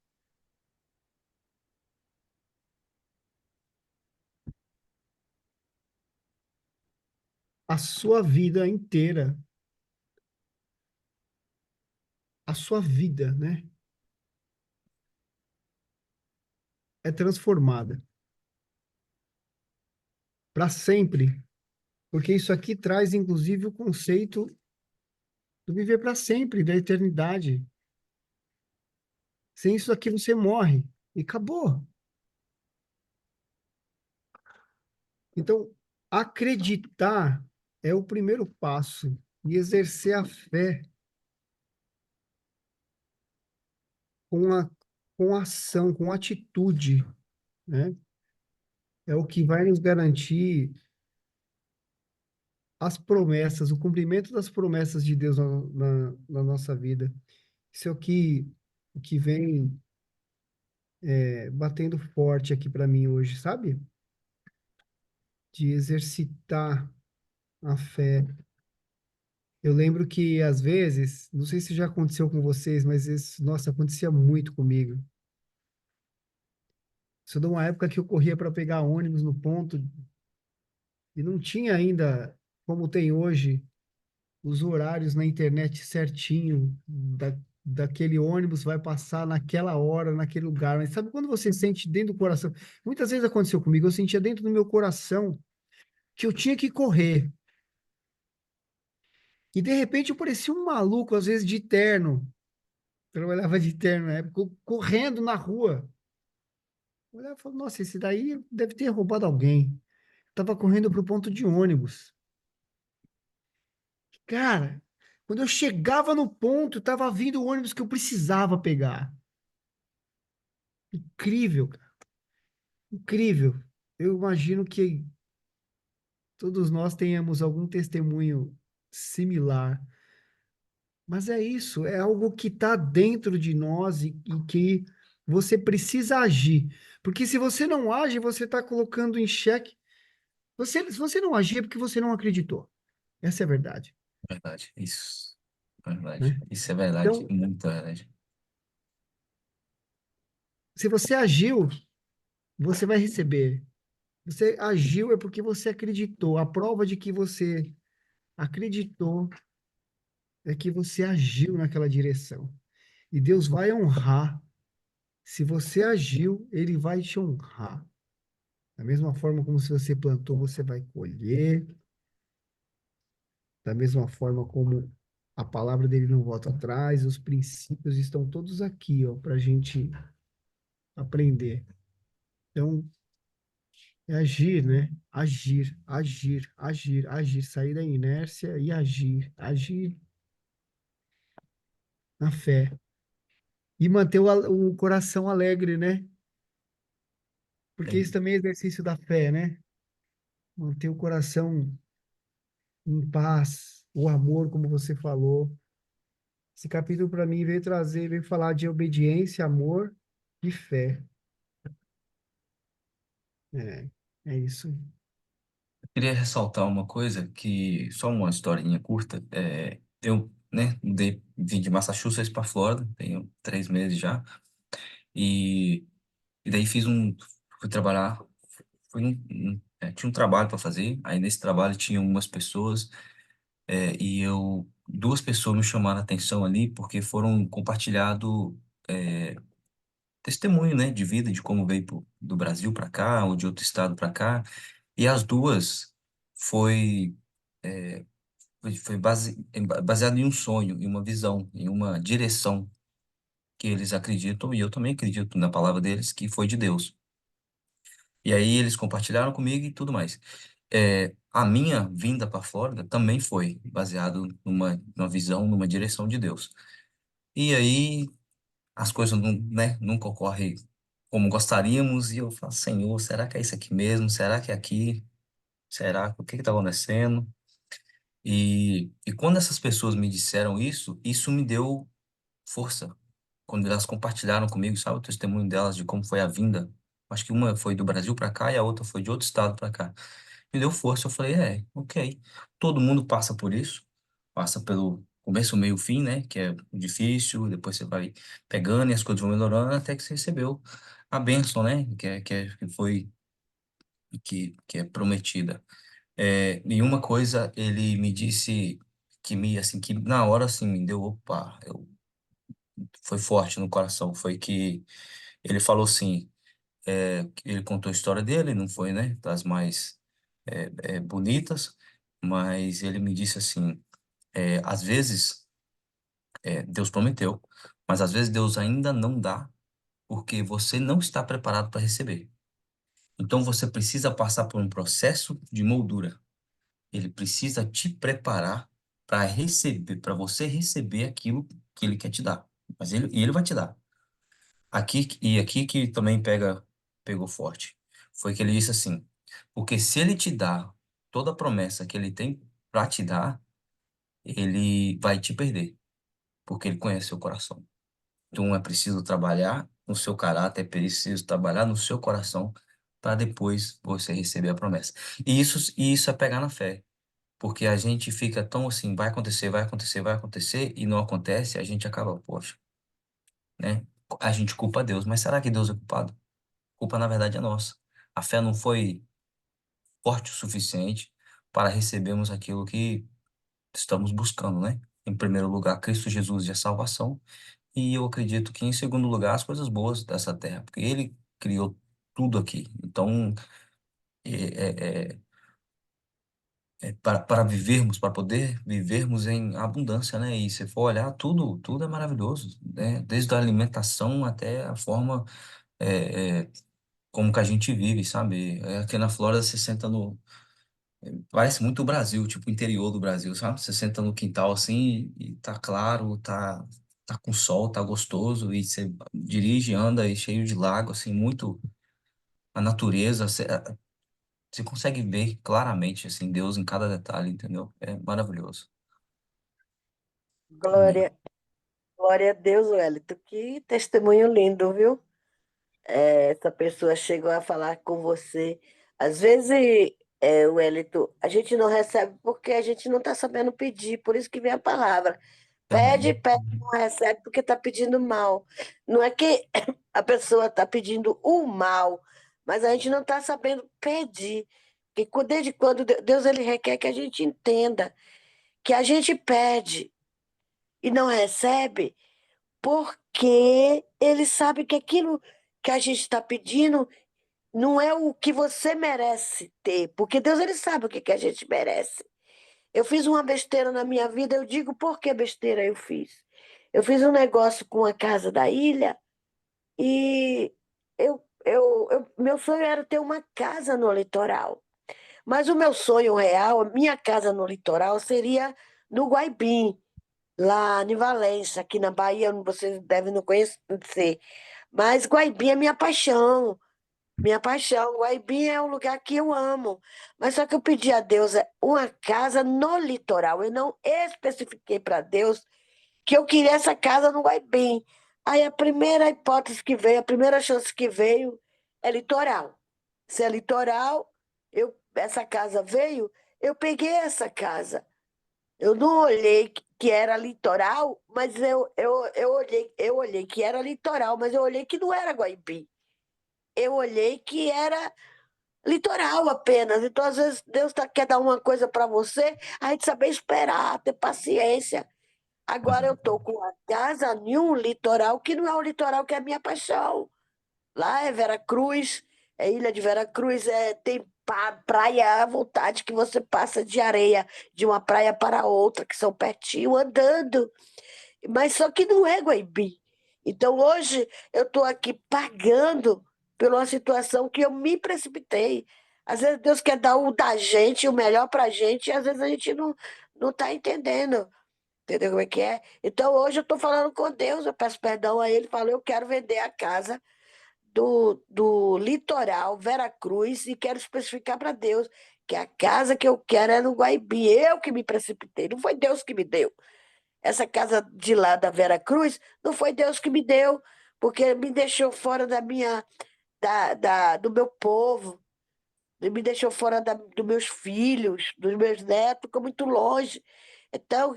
a sua vida inteira, a sua vida, né, é transformada para sempre, porque isso aqui traz inclusive o conceito do viver para sempre, da eternidade. Sem isso aqui você morre e acabou. Então, acreditar é o primeiro passo e exercer a fé com com ação, com atitude, né? É o que vai nos garantir as promessas, o cumprimento das promessas de Deus na nossa vida. Isso é o que vem batendo forte aqui para mim hoje, sabe? De exercitar a fé. Eu lembro que, às vezes, não sei se já aconteceu com vocês, mas isso, nossa, acontecia muito comigo. Sou de uma época que eu corria para pegar ônibus no ponto e não tinha ainda, como tem hoje, os horários na internet certinho, daquele ônibus vai passar naquela hora, naquele lugar. Mas sabe quando você sente dentro do coração? Muitas vezes aconteceu comigo, eu sentia dentro do meu coração que eu tinha que correr. E de repente eu parecia um maluco, às vezes de terno. Trabalhava de terno na época, correndo na rua. Eu olhava e falava, nossa, esse daí deve ter roubado alguém. Tava correndo pro ponto de ônibus. Cara, quando eu chegava no ponto, tava vindo o ônibus que eu precisava pegar. Incrível, cara. Incrível. Eu imagino que todos nós tenhamos algum testemunho similar. Mas é isso, é algo que está dentro de nós e que você precisa agir. Porque se você não age, você está colocando em xeque. Se você não agir, é porque você não acreditou. Essa é a verdade, Verdade, isso. Verdade. né? Isso é verdade, Então, muito verdade. se você agiu, você vai receber. Você agiu é porque você acreditou. A prova de que você acreditou é que você agiu naquela direção. E Deus vai honrar. Se você agiu, ele vai te honrar. Da mesma forma como se você plantou, você vai colher. Da mesma forma como a palavra dele não volta atrás, os princípios estão todos aqui, ó, para a gente aprender. Então, é agir, né? Agir, agir, agir, agir, sair da inércia e agir, agir na fé. E manter o coração alegre, né? Porque É, isso também é exercício da fé, né? Manter o coração em paz, o amor, como você falou. Esse capítulo, para mim, veio falar de obediência, amor e fé. É, é isso. queria ressaltar uma coisa que, só uma historinha curta, eu, né, vim de Massachusetts para Flórida, tenho 3 meses já, e, e daí fui trabalhar, tinha um trabalho para fazer, aí nesse trabalho tinha umas pessoas, duas pessoas me chamaram a atenção ali, porque foram compartilhado testemunho, né, de vida, de como veio do Brasil para cá, ou de outro estado para cá, e as duas foi baseado em um sonho, em uma visão, em uma direção que eles acreditam, e eu também acredito na palavra deles, que foi de Deus. E aí eles compartilharam comigo e tudo mais. A minha vinda para Flórida também foi baseado numa visão, numa direção de Deus. E aí as coisas não, né, nunca ocorrem como gostaríamos, e eu falo, Senhor, será que é isso aqui mesmo? Será que é aqui? Será? O que está acontecendo? E quando essas pessoas me disseram isso me deu força. Quando elas compartilharam comigo, sabe, o testemunho delas de como foi a vinda. Acho que uma foi do Brasil para cá e a outra foi de outro estado para cá. Me deu força. Eu falei, ok. Todo mundo passa por isso. Passa pelo começo, meio, fim, né? Que é difícil. Depois você vai pegando e as coisas vão melhorando até que você recebeu a bênção, né? Que é prometida. E uma coisa ele me disse que na hora assim me deu, opa, foi forte no coração, foi que ele falou assim, que ele contou a história dele, não foi, né, das mais bonitas, mas ele me disse assim, às vezes Deus prometeu, mas às vezes Deus ainda não dá porque você não está preparado para receber. Então você precisa passar por um processo de moldura. Ele precisa te preparar para receber, para você receber aquilo que ele quer te dar. E ele vai te dar. Aqui que também pegou forte. Foi que ele disse assim: porque se ele te dá toda a promessa que ele tem para te dar, ele vai te perder, porque ele conhece seu coração. Então é preciso trabalhar no seu caráter, é preciso trabalhar no seu coração para depois você receber a promessa. E isso é pegar na fé. Porque a gente fica tão assim, vai acontecer, vai acontecer, vai acontecer, e não acontece, a gente acaba, poxa, né? A gente culpa Deus, mas será que Deus é culpado? A culpa, na verdade, é nossa. A fé não foi forte o suficiente para recebermos aquilo que estamos buscando, né? Em primeiro lugar, Cristo Jesus e a salvação, e eu acredito que, em segundo lugar, as coisas boas dessa terra, porque Ele criou tudo aqui. Então, é, é, para vivermos, para poder vivermos em abundância, né? E se for olhar, tudo é maravilhoso, né? Desde a alimentação até a forma como que a gente vive, sabe? Aqui na Flórida você senta no... Parece muito o Brasil, tipo o interior do Brasil, sabe? Você senta no quintal assim e tá claro, tá com sol, tá gostoso, e você dirige, anda e cheio de lago, assim, muito a natureza. Você consegue ver claramente, assim, Deus em cada detalhe, entendeu? É maravilhoso. Amém. Glória, glória a Deus, Wellington. Que testemunho lindo, viu? Essa pessoa chegou a falar com você. Às vezes, Wellington, a gente não recebe porque a gente não está sabendo pedir, por isso que vem a palavra. Pede, Amém. pede, não recebe porque está pedindo mal. Não é que a pessoa está pedindo o mal, mas a gente não está sabendo pedir. E desde quando Deus ele requer que a gente entenda que a gente pede e não recebe, porque ele sabe que aquilo que a gente está pedindo não é o que você merece ter, porque Deus ele sabe o que que a gente merece. Eu fiz uma besteira na minha vida, eu digo por que besteira eu fiz. Eu fiz um negócio com a Casa da Ilha e meu sonho era ter uma casa no litoral. Mas o meu sonho real, a minha casa no litoral, seria no Guaibim, lá em Valência, aqui na Bahia, vocês devem não conhecer. Mas Guaibim é minha paixão. Minha paixão, Guaibim é um lugar que eu amo. Mas só que eu pedi a Deus uma casa no litoral. Eu não especifiquei para Deus que eu queria essa casa no Guaibim. Aí a primeira hipótese que veio, a primeira chance que veio é litoral. Se é litoral, essa casa veio, eu peguei essa casa. Eu não olhei que era litoral, mas eu olhei que era litoral, mas eu olhei que não era Guaibim. Eu olhei que era litoral apenas. Então, às vezes, Deus quer dar uma coisa para você, a gente saber esperar, ter paciência. Agora eu estou com a casa em um litoral que não é o litoral que é a minha paixão. Lá é Veracruz, é Ilha de Veracruz, tem praia à vontade, que você passa de areia de uma praia para outra, que são pertinho, andando. Mas só que não é Guaibi. Então hoje eu estou aqui pagando por uma situação que eu me precipitei. Às vezes Deus quer dar o da gente, o melhor para a gente, e às vezes a gente não está entendendo. Entendeu como é que é? Então hoje eu estou falando com Deus, eu peço perdão a Ele, falo, eu quero vender a casa do litoral, Veracruz, e quero especificar para Deus que a casa que eu quero é no Guaibi. Eu que me precipitei, não foi Deus que me deu. Essa casa de lá da Veracruz não foi Deus que me deu, porque me deixou fora da minha, do meu povo, me deixou fora dos meus filhos, dos meus netos, ficou muito longe. Então,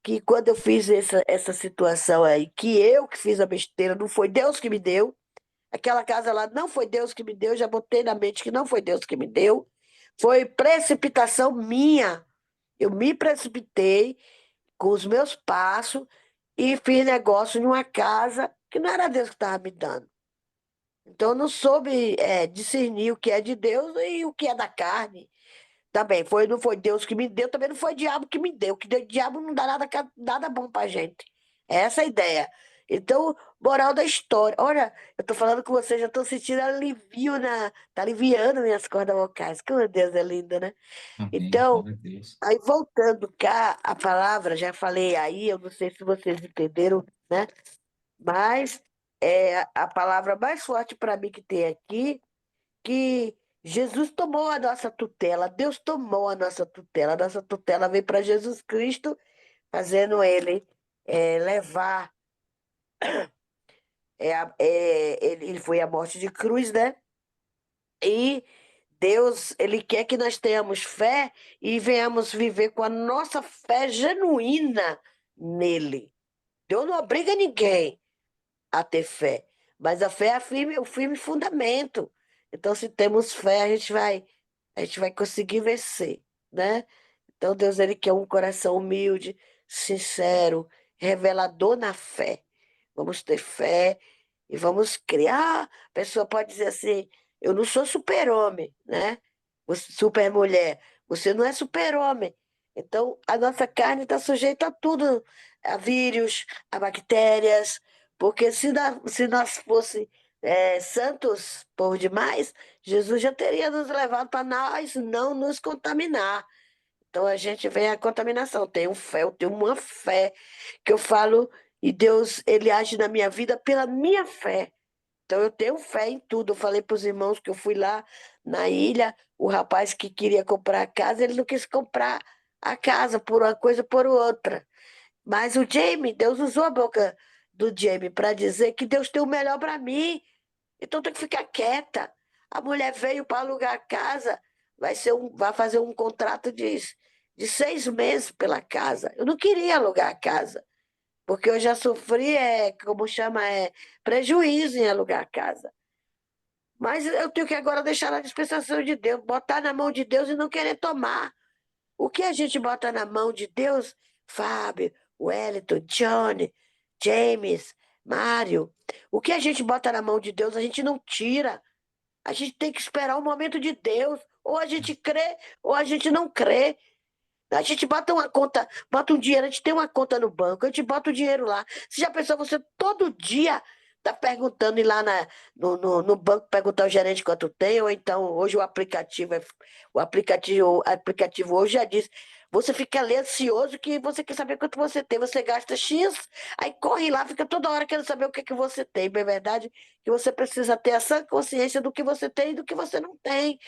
que quando eu fiz essa situação aí, que eu que fiz a besteira, não foi Deus que me deu, aquela casa lá não foi Deus que me deu, já botei na mente que não foi Deus que me deu, foi precipitação minha. Eu me precipitei com os meus passos e fiz negócio em uma casa que não era Deus que estava me dando. Então eu não soube discernir o que é de Deus e o que é da carne. Também não foi Deus que me deu, também não foi o diabo que me deu, que o diabo não dá nada, nada bom pra gente. É essa a ideia. Então, moral da história. Olha, eu tô falando com você, já tô sentindo alivio tá aliviando minhas cordas vocais. Que meu Deus, é linda, né? Amém. Então, Glória a Deus. aí voltando cá, a palavra, já falei aí, eu não sei se vocês entenderam, né? Mas a palavra mais forte para mim que tem aqui, que Jesus tomou a nossa tutela, Deus tomou a nossa tutela veio para Jesus Cristo, fazendo ele levar, ele foi à morte de cruz, né? E Deus, ele quer que nós tenhamos fé e venhamos viver com a nossa fé genuína nele. Deus não obriga ninguém a ter fé, mas a fé é o firme fundamento. Então, se temos fé, a gente vai conseguir vencer, né? Então, Deus, ele quer um coração humilde, sincero, revelador na fé. Vamos ter fé e vamos criar. A pessoa pode dizer assim: eu não sou super-homem, né? Super-mulher. Você não é super-homem. Então, a nossa carne está sujeita a tudo, a vírus, a bactérias, porque se nós fosse santos por demais, Jesus já teria nos levado para nós não nos contaminar. Então a gente vem a contaminação. Eu tenho uma fé que eu falo, e Deus, ele age na minha vida pela minha fé. Então eu tenho fé em tudo. Eu falei para os irmãos que eu fui lá na ilha, o rapaz que queria comprar a casa, ele não quis comprar a casa por uma coisa ou por outra. Mas o Jamie, Deus usou a boca do Jamie para dizer que Deus tem o melhor para mim. Então tem que ficar quieta. A mulher veio para alugar a casa, vai fazer um contrato de 6 meses pela casa. Eu não queria alugar a casa, porque eu já sofri, como chama, prejuízo em alugar a casa. Mas eu tenho que agora deixar na dispensação de Deus, botar na mão de Deus e não querer tomar. O que a gente bota na mão de Deus, Fábio, Wellington, Johnny, James, Mário, o que a gente bota na mão de Deus, a gente não tira. A gente tem que esperar o momento de Deus. Ou a gente crê, ou a gente não crê. A gente bota uma conta, bota um dinheiro, a gente tem uma conta no banco, a gente bota o dinheiro lá. Você já pensou, você todo dia tá perguntando, ir lá no banco perguntar ao gerente quanto tem, ou então hoje o aplicativo hoje já diz, você fica ali ansioso que você quer saber quanto você tem, você gasta X, aí corre lá, fica toda hora querendo saber o que é que você tem. Mas é verdade que você precisa ter essa consciência do que você tem e do que você não tem.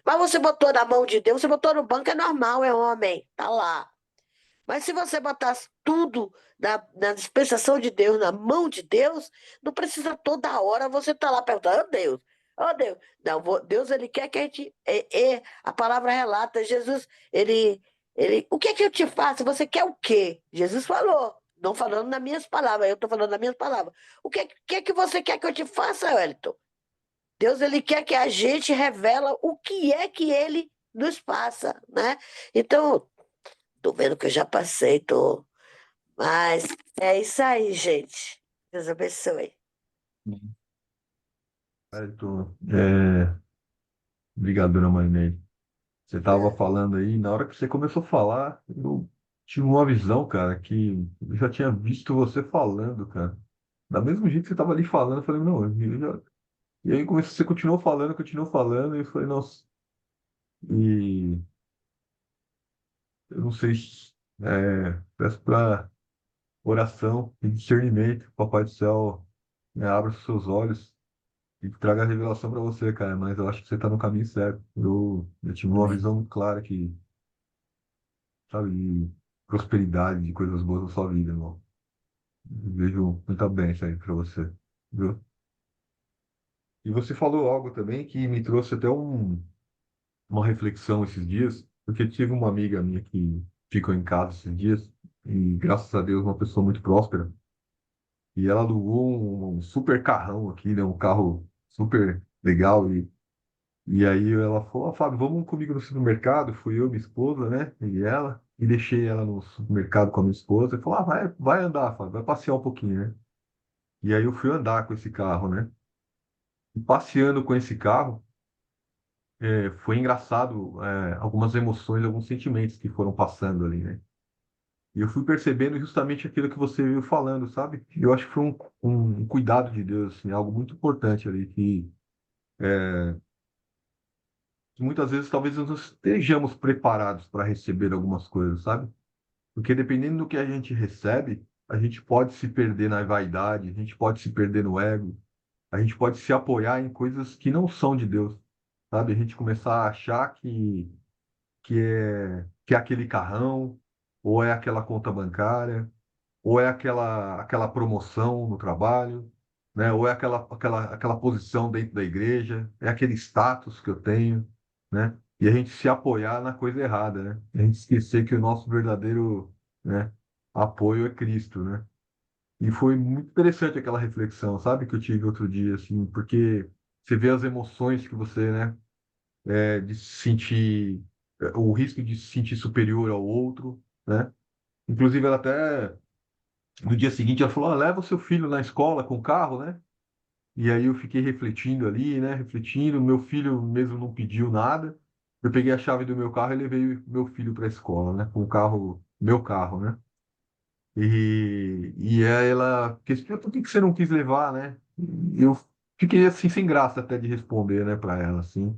Mas você botou na mão de Deus, você botou no banco, é normal, é homem, tá lá. Mas se você botasse tudo na dispensação de Deus, na mão de Deus, não precisa toda hora você estar lá perguntando, oh Deus. Não, Deus, ele quer que a gente. A palavra relata, Jesus, o que é que eu te faço? Você quer o quê? Jesus falou, não falando nas minhas palavras, eu estou falando nas minhas palavras. O que é que você quer que eu te faça, Wellington? Deus, ele quer que a gente revela o que é que ele nos passa, né? Então, tô vendo que eu já passei, tô. Mas é isso aí, gente. Deus abençoe. Amém. Certo. Obrigado, dona Marinês. Você tava falando aí, na hora que você começou a falar, eu tive uma visão, cara, que eu já tinha visto você falando, cara. Da mesmo jeito que você tava ali falando, eu falei, não, E aí você continuou falando, e eu falei, nossa, e eu não sei, peço para oração e discernimento, Papai do Céu, né, abra os seus olhos e traga a revelação para você, cara, mas eu acho que você está no caminho certo. Eu tive uma Amém. visão muito clara que, sabe, de prosperidade, de coisas boas na sua vida, irmão. Eu vejo muita bênção aí para você, viu? E você falou algo também que me trouxe até uma reflexão esses dias, porque tive uma amiga minha que ficou em casa esses dias, e graças a Deus, uma pessoa muito próspera, e ela alugou um super carrão aqui, né? Um carro super legal, e aí ela falou, Fábio, vamos comigo no supermercado, fui eu, minha esposa, né? E ela, e deixei ela no supermercado com a minha esposa, e falou, vai andar, Fábio, vai passear um pouquinho, né? E aí eu fui andar com esse carro, né? E passeando com esse carro, foi engraçado, algumas emoções, alguns sentimentos que foram passando ali, né? E eu fui percebendo justamente aquilo que você veio falando, sabe? Eu acho que foi um cuidado de Deus, assim, algo muito importante ali, que muitas vezes talvez nós não estejamos preparados para receber algumas coisas, sabe? Porque dependendo do que a gente recebe, a gente pode se perder na vaidade, a gente pode se perder no ego, a gente pode se apoiar em coisas que não são de Deus, sabe? A gente começar a achar que é aquele carrão, ou é aquela conta bancária, ou é aquela promoção no trabalho, né? Ou é aquela posição dentro da igreja, é aquele status que eu tenho, né? E a gente se apoiar na coisa errada, né? A gente esquecer que o nosso verdadeiro, né, apoio é Cristo, né? E foi muito interessante aquela reflexão, sabe, que eu tive outro dia, assim, porque você vê as emoções que você, né, de se sentir, o risco de se sentir superior ao outro, né? Inclusive, ela até, no dia seguinte, ela falou, leva o seu filho na escola com o carro, né? E aí eu fiquei refletindo ali, né? Refletindo, meu filho mesmo não pediu nada. Eu peguei a chave do meu carro e levei meu filho para a escola, né? Com o carro, meu carro, né? E aí ela questionou por que que você não quis levar, né? E eu fiquei assim sem graça até de responder, né, para ela, assim.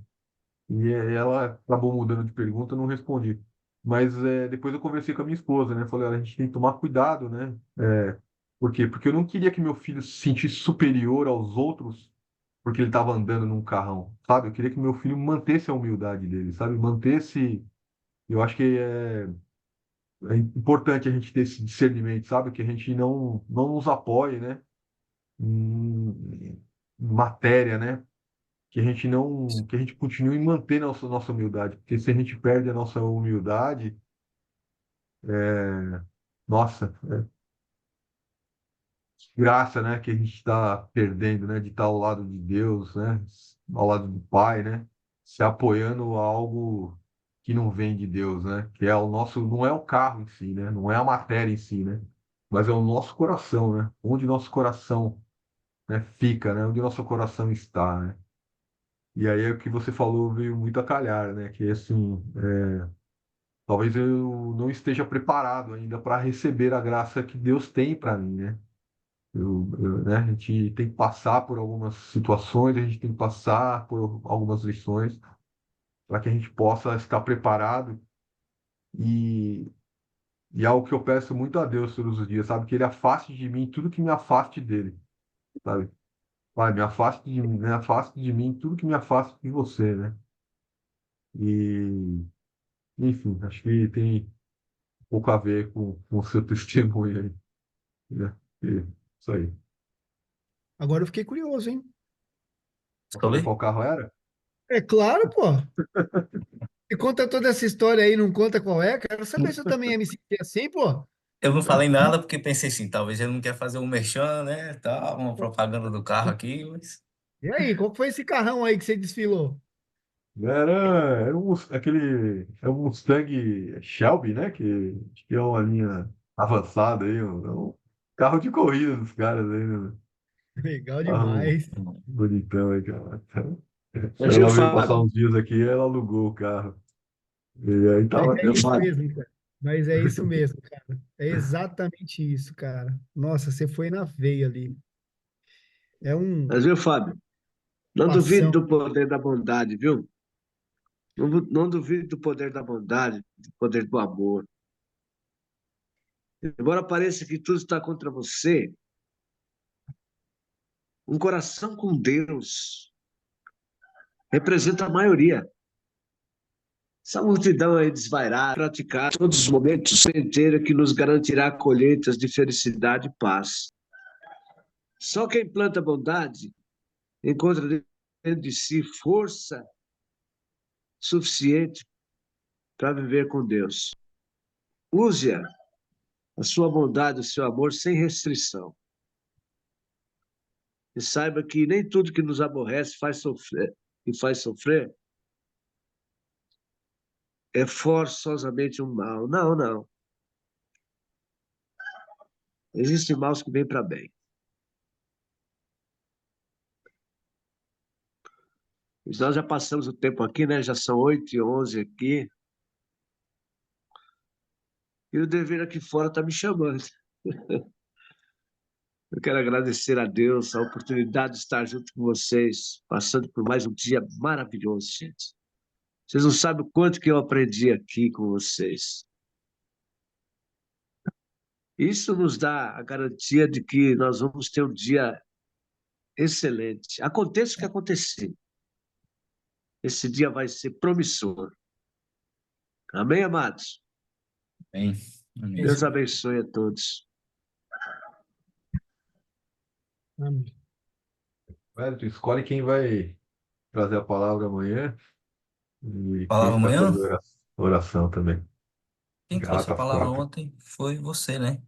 E ela acabou mudando de pergunta, eu não respondi. Mas depois eu conversei com a minha esposa, né? Falei, olha, a gente tem que tomar cuidado, né? Por quê? Porque eu não queria que meu filho se sentisse superior aos outros porque ele estava andando num carrão, sabe? Eu queria que meu filho mantesse a humildade dele, sabe? Mantesse. Eu acho que é importante a gente ter esse discernimento, sabe? Que a gente não nos apoie, né? Em matéria, né? Que a gente continue mantendo a nossa humildade, porque se a gente perde a nossa humildade, nossa, graça, né, que a gente está perdendo, né, de estar ao lado de Deus, né, ao lado do Pai, né, se apoiando a algo que não vem de Deus, né, que é o nosso, não é o carro em si, né, não é a matéria em si, né, mas é o nosso coração, né, onde nosso coração, né, fica, né, onde nosso coração está, né. E aí é o que você falou veio muito a calhar, né, que assim, talvez eu não esteja preparado ainda para receber a graça que Deus tem para mim, né? Né, a gente tem que passar por algumas situações, a gente tem que passar por algumas lições para que a gente possa estar preparado e, e é algo que eu peço muito a Deus todos os dias, sabe? Que Ele afaste de mim tudo que me afaste dele, sabe? Pai, me afaste de mim tudo que me afaste de você, né? E, enfim, acho que tem um pouco a ver com o seu testemunho aí, né? Isso aí. Agora eu fiquei curioso, hein? Vou saber Sobre? qual carro era? É claro, pô. E conta toda essa história aí, não conta qual é. Quero saber se eu também ia me sentir assim, pô. Eu não falei nada porque pensei assim, talvez ele não quer fazer um merchan, né, tal, uma propaganda do carro aqui, mas E aí, qual que foi esse carrão aí que você desfilou? Era é um Mustang Shelby, né? Que é uma linha avançada aí, é um carro de corrida dos caras aí, né? Legal Carro demais. bonitão aí, cara. Mas, viu, Ela veio passar Fábio? uns dias aqui, ela alugou o carro. E aí Mas tava, é eu isso falei, mesmo, cara. Mas é isso mesmo, cara. É exatamente isso, cara. Nossa, você foi na veia ali. É um Mas, viu, Fábio? Não duvide passão. do poder da bondade, viu? Não duvide do poder da bondade, do poder do amor. Embora pareça que tudo está contra você, um coração com Deus representa a maioria. Essa multidão aí desvairada, praticar todos os momentos inteira que nos garantirá colheitas de felicidade e paz. Só quem planta bondade encontra dentro de si força suficiente para viver com Deus. Use-a, a sua bondade, o seu amor, sem restrição. E saiba que nem tudo que nos aborrece faz sofrer é forçosamente um mal. Não, não. Existem maus que vêm para bem. Nós já passamos o tempo aqui, né? Já são 8h11 aqui. E o dever aqui fora está me chamando. Eu quero agradecer a Deus a oportunidade de estar junto com vocês, passando por mais um dia maravilhoso, gente. Vocês não sabem o quanto que eu aprendi aqui com vocês. Isso nos dá a garantia de que nós vamos ter um dia excelente. Aconteça o que acontecer, esse dia vai ser promissor. Amém, amados? Amém. Amém. Deus abençoe a todos. Amém. Wellington, escolhe quem vai trazer a palavra amanhã e quem Palavra vai amanhã? fazer oração também. Quem trouxe a Gálatas palavra 4. ontem foi você, né?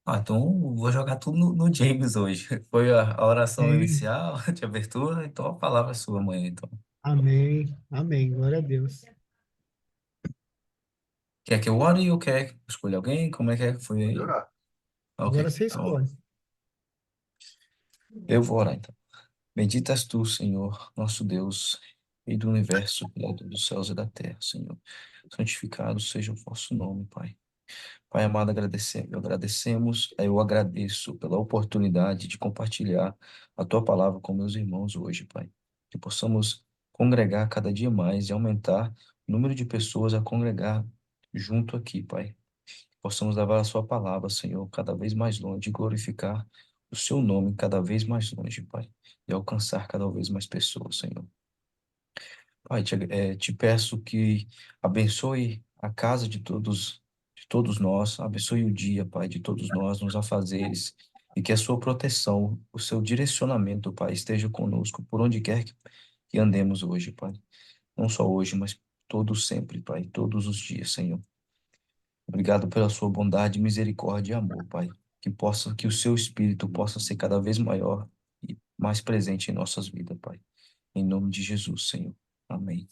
Ah, então eu vou jogar tudo no James hoje. Foi a oração Amém. inicial, de abertura, então a palavra é sua amanhã, então. Amém. Amém. Glória a Deus. Quer que eu ore ou quer que eu escolha alguém? Como é que foi Pode aí? orar. Agora Ok, você tá bom. escolhe. Eu vou orar então. Bendito és tu, Senhor, nosso Deus, Rei do universo, Criador dos céus e da terra, Senhor. Santificado seja o vosso nome, Pai. Pai amado, eu agradeço pela oportunidade de compartilhar a tua palavra com meus irmãos hoje, Pai. Que possamos congregar cada dia mais e aumentar o número de pessoas a congregar junto aqui, Pai. Possamos levar a sua palavra, Senhor, cada vez mais longe e glorificar o seu nome cada vez mais longe, Pai, e alcançar cada vez mais pessoas, Senhor. Pai, te peço que abençoe a casa de todos nós, abençoe o dia, Pai, de todos nós, nos afazeres, e que a sua proteção, o seu direcionamento, Pai, esteja conosco por onde quer que andemos hoje, Pai. Não só hoje, mas todos sempre, Pai, todos os dias, Senhor. Obrigado pela sua bondade, misericórdia e amor, Pai. Que o seu espírito possa ser cada vez maior e mais presente em nossas vidas, Pai. Em nome de Jesus, Senhor. Amém.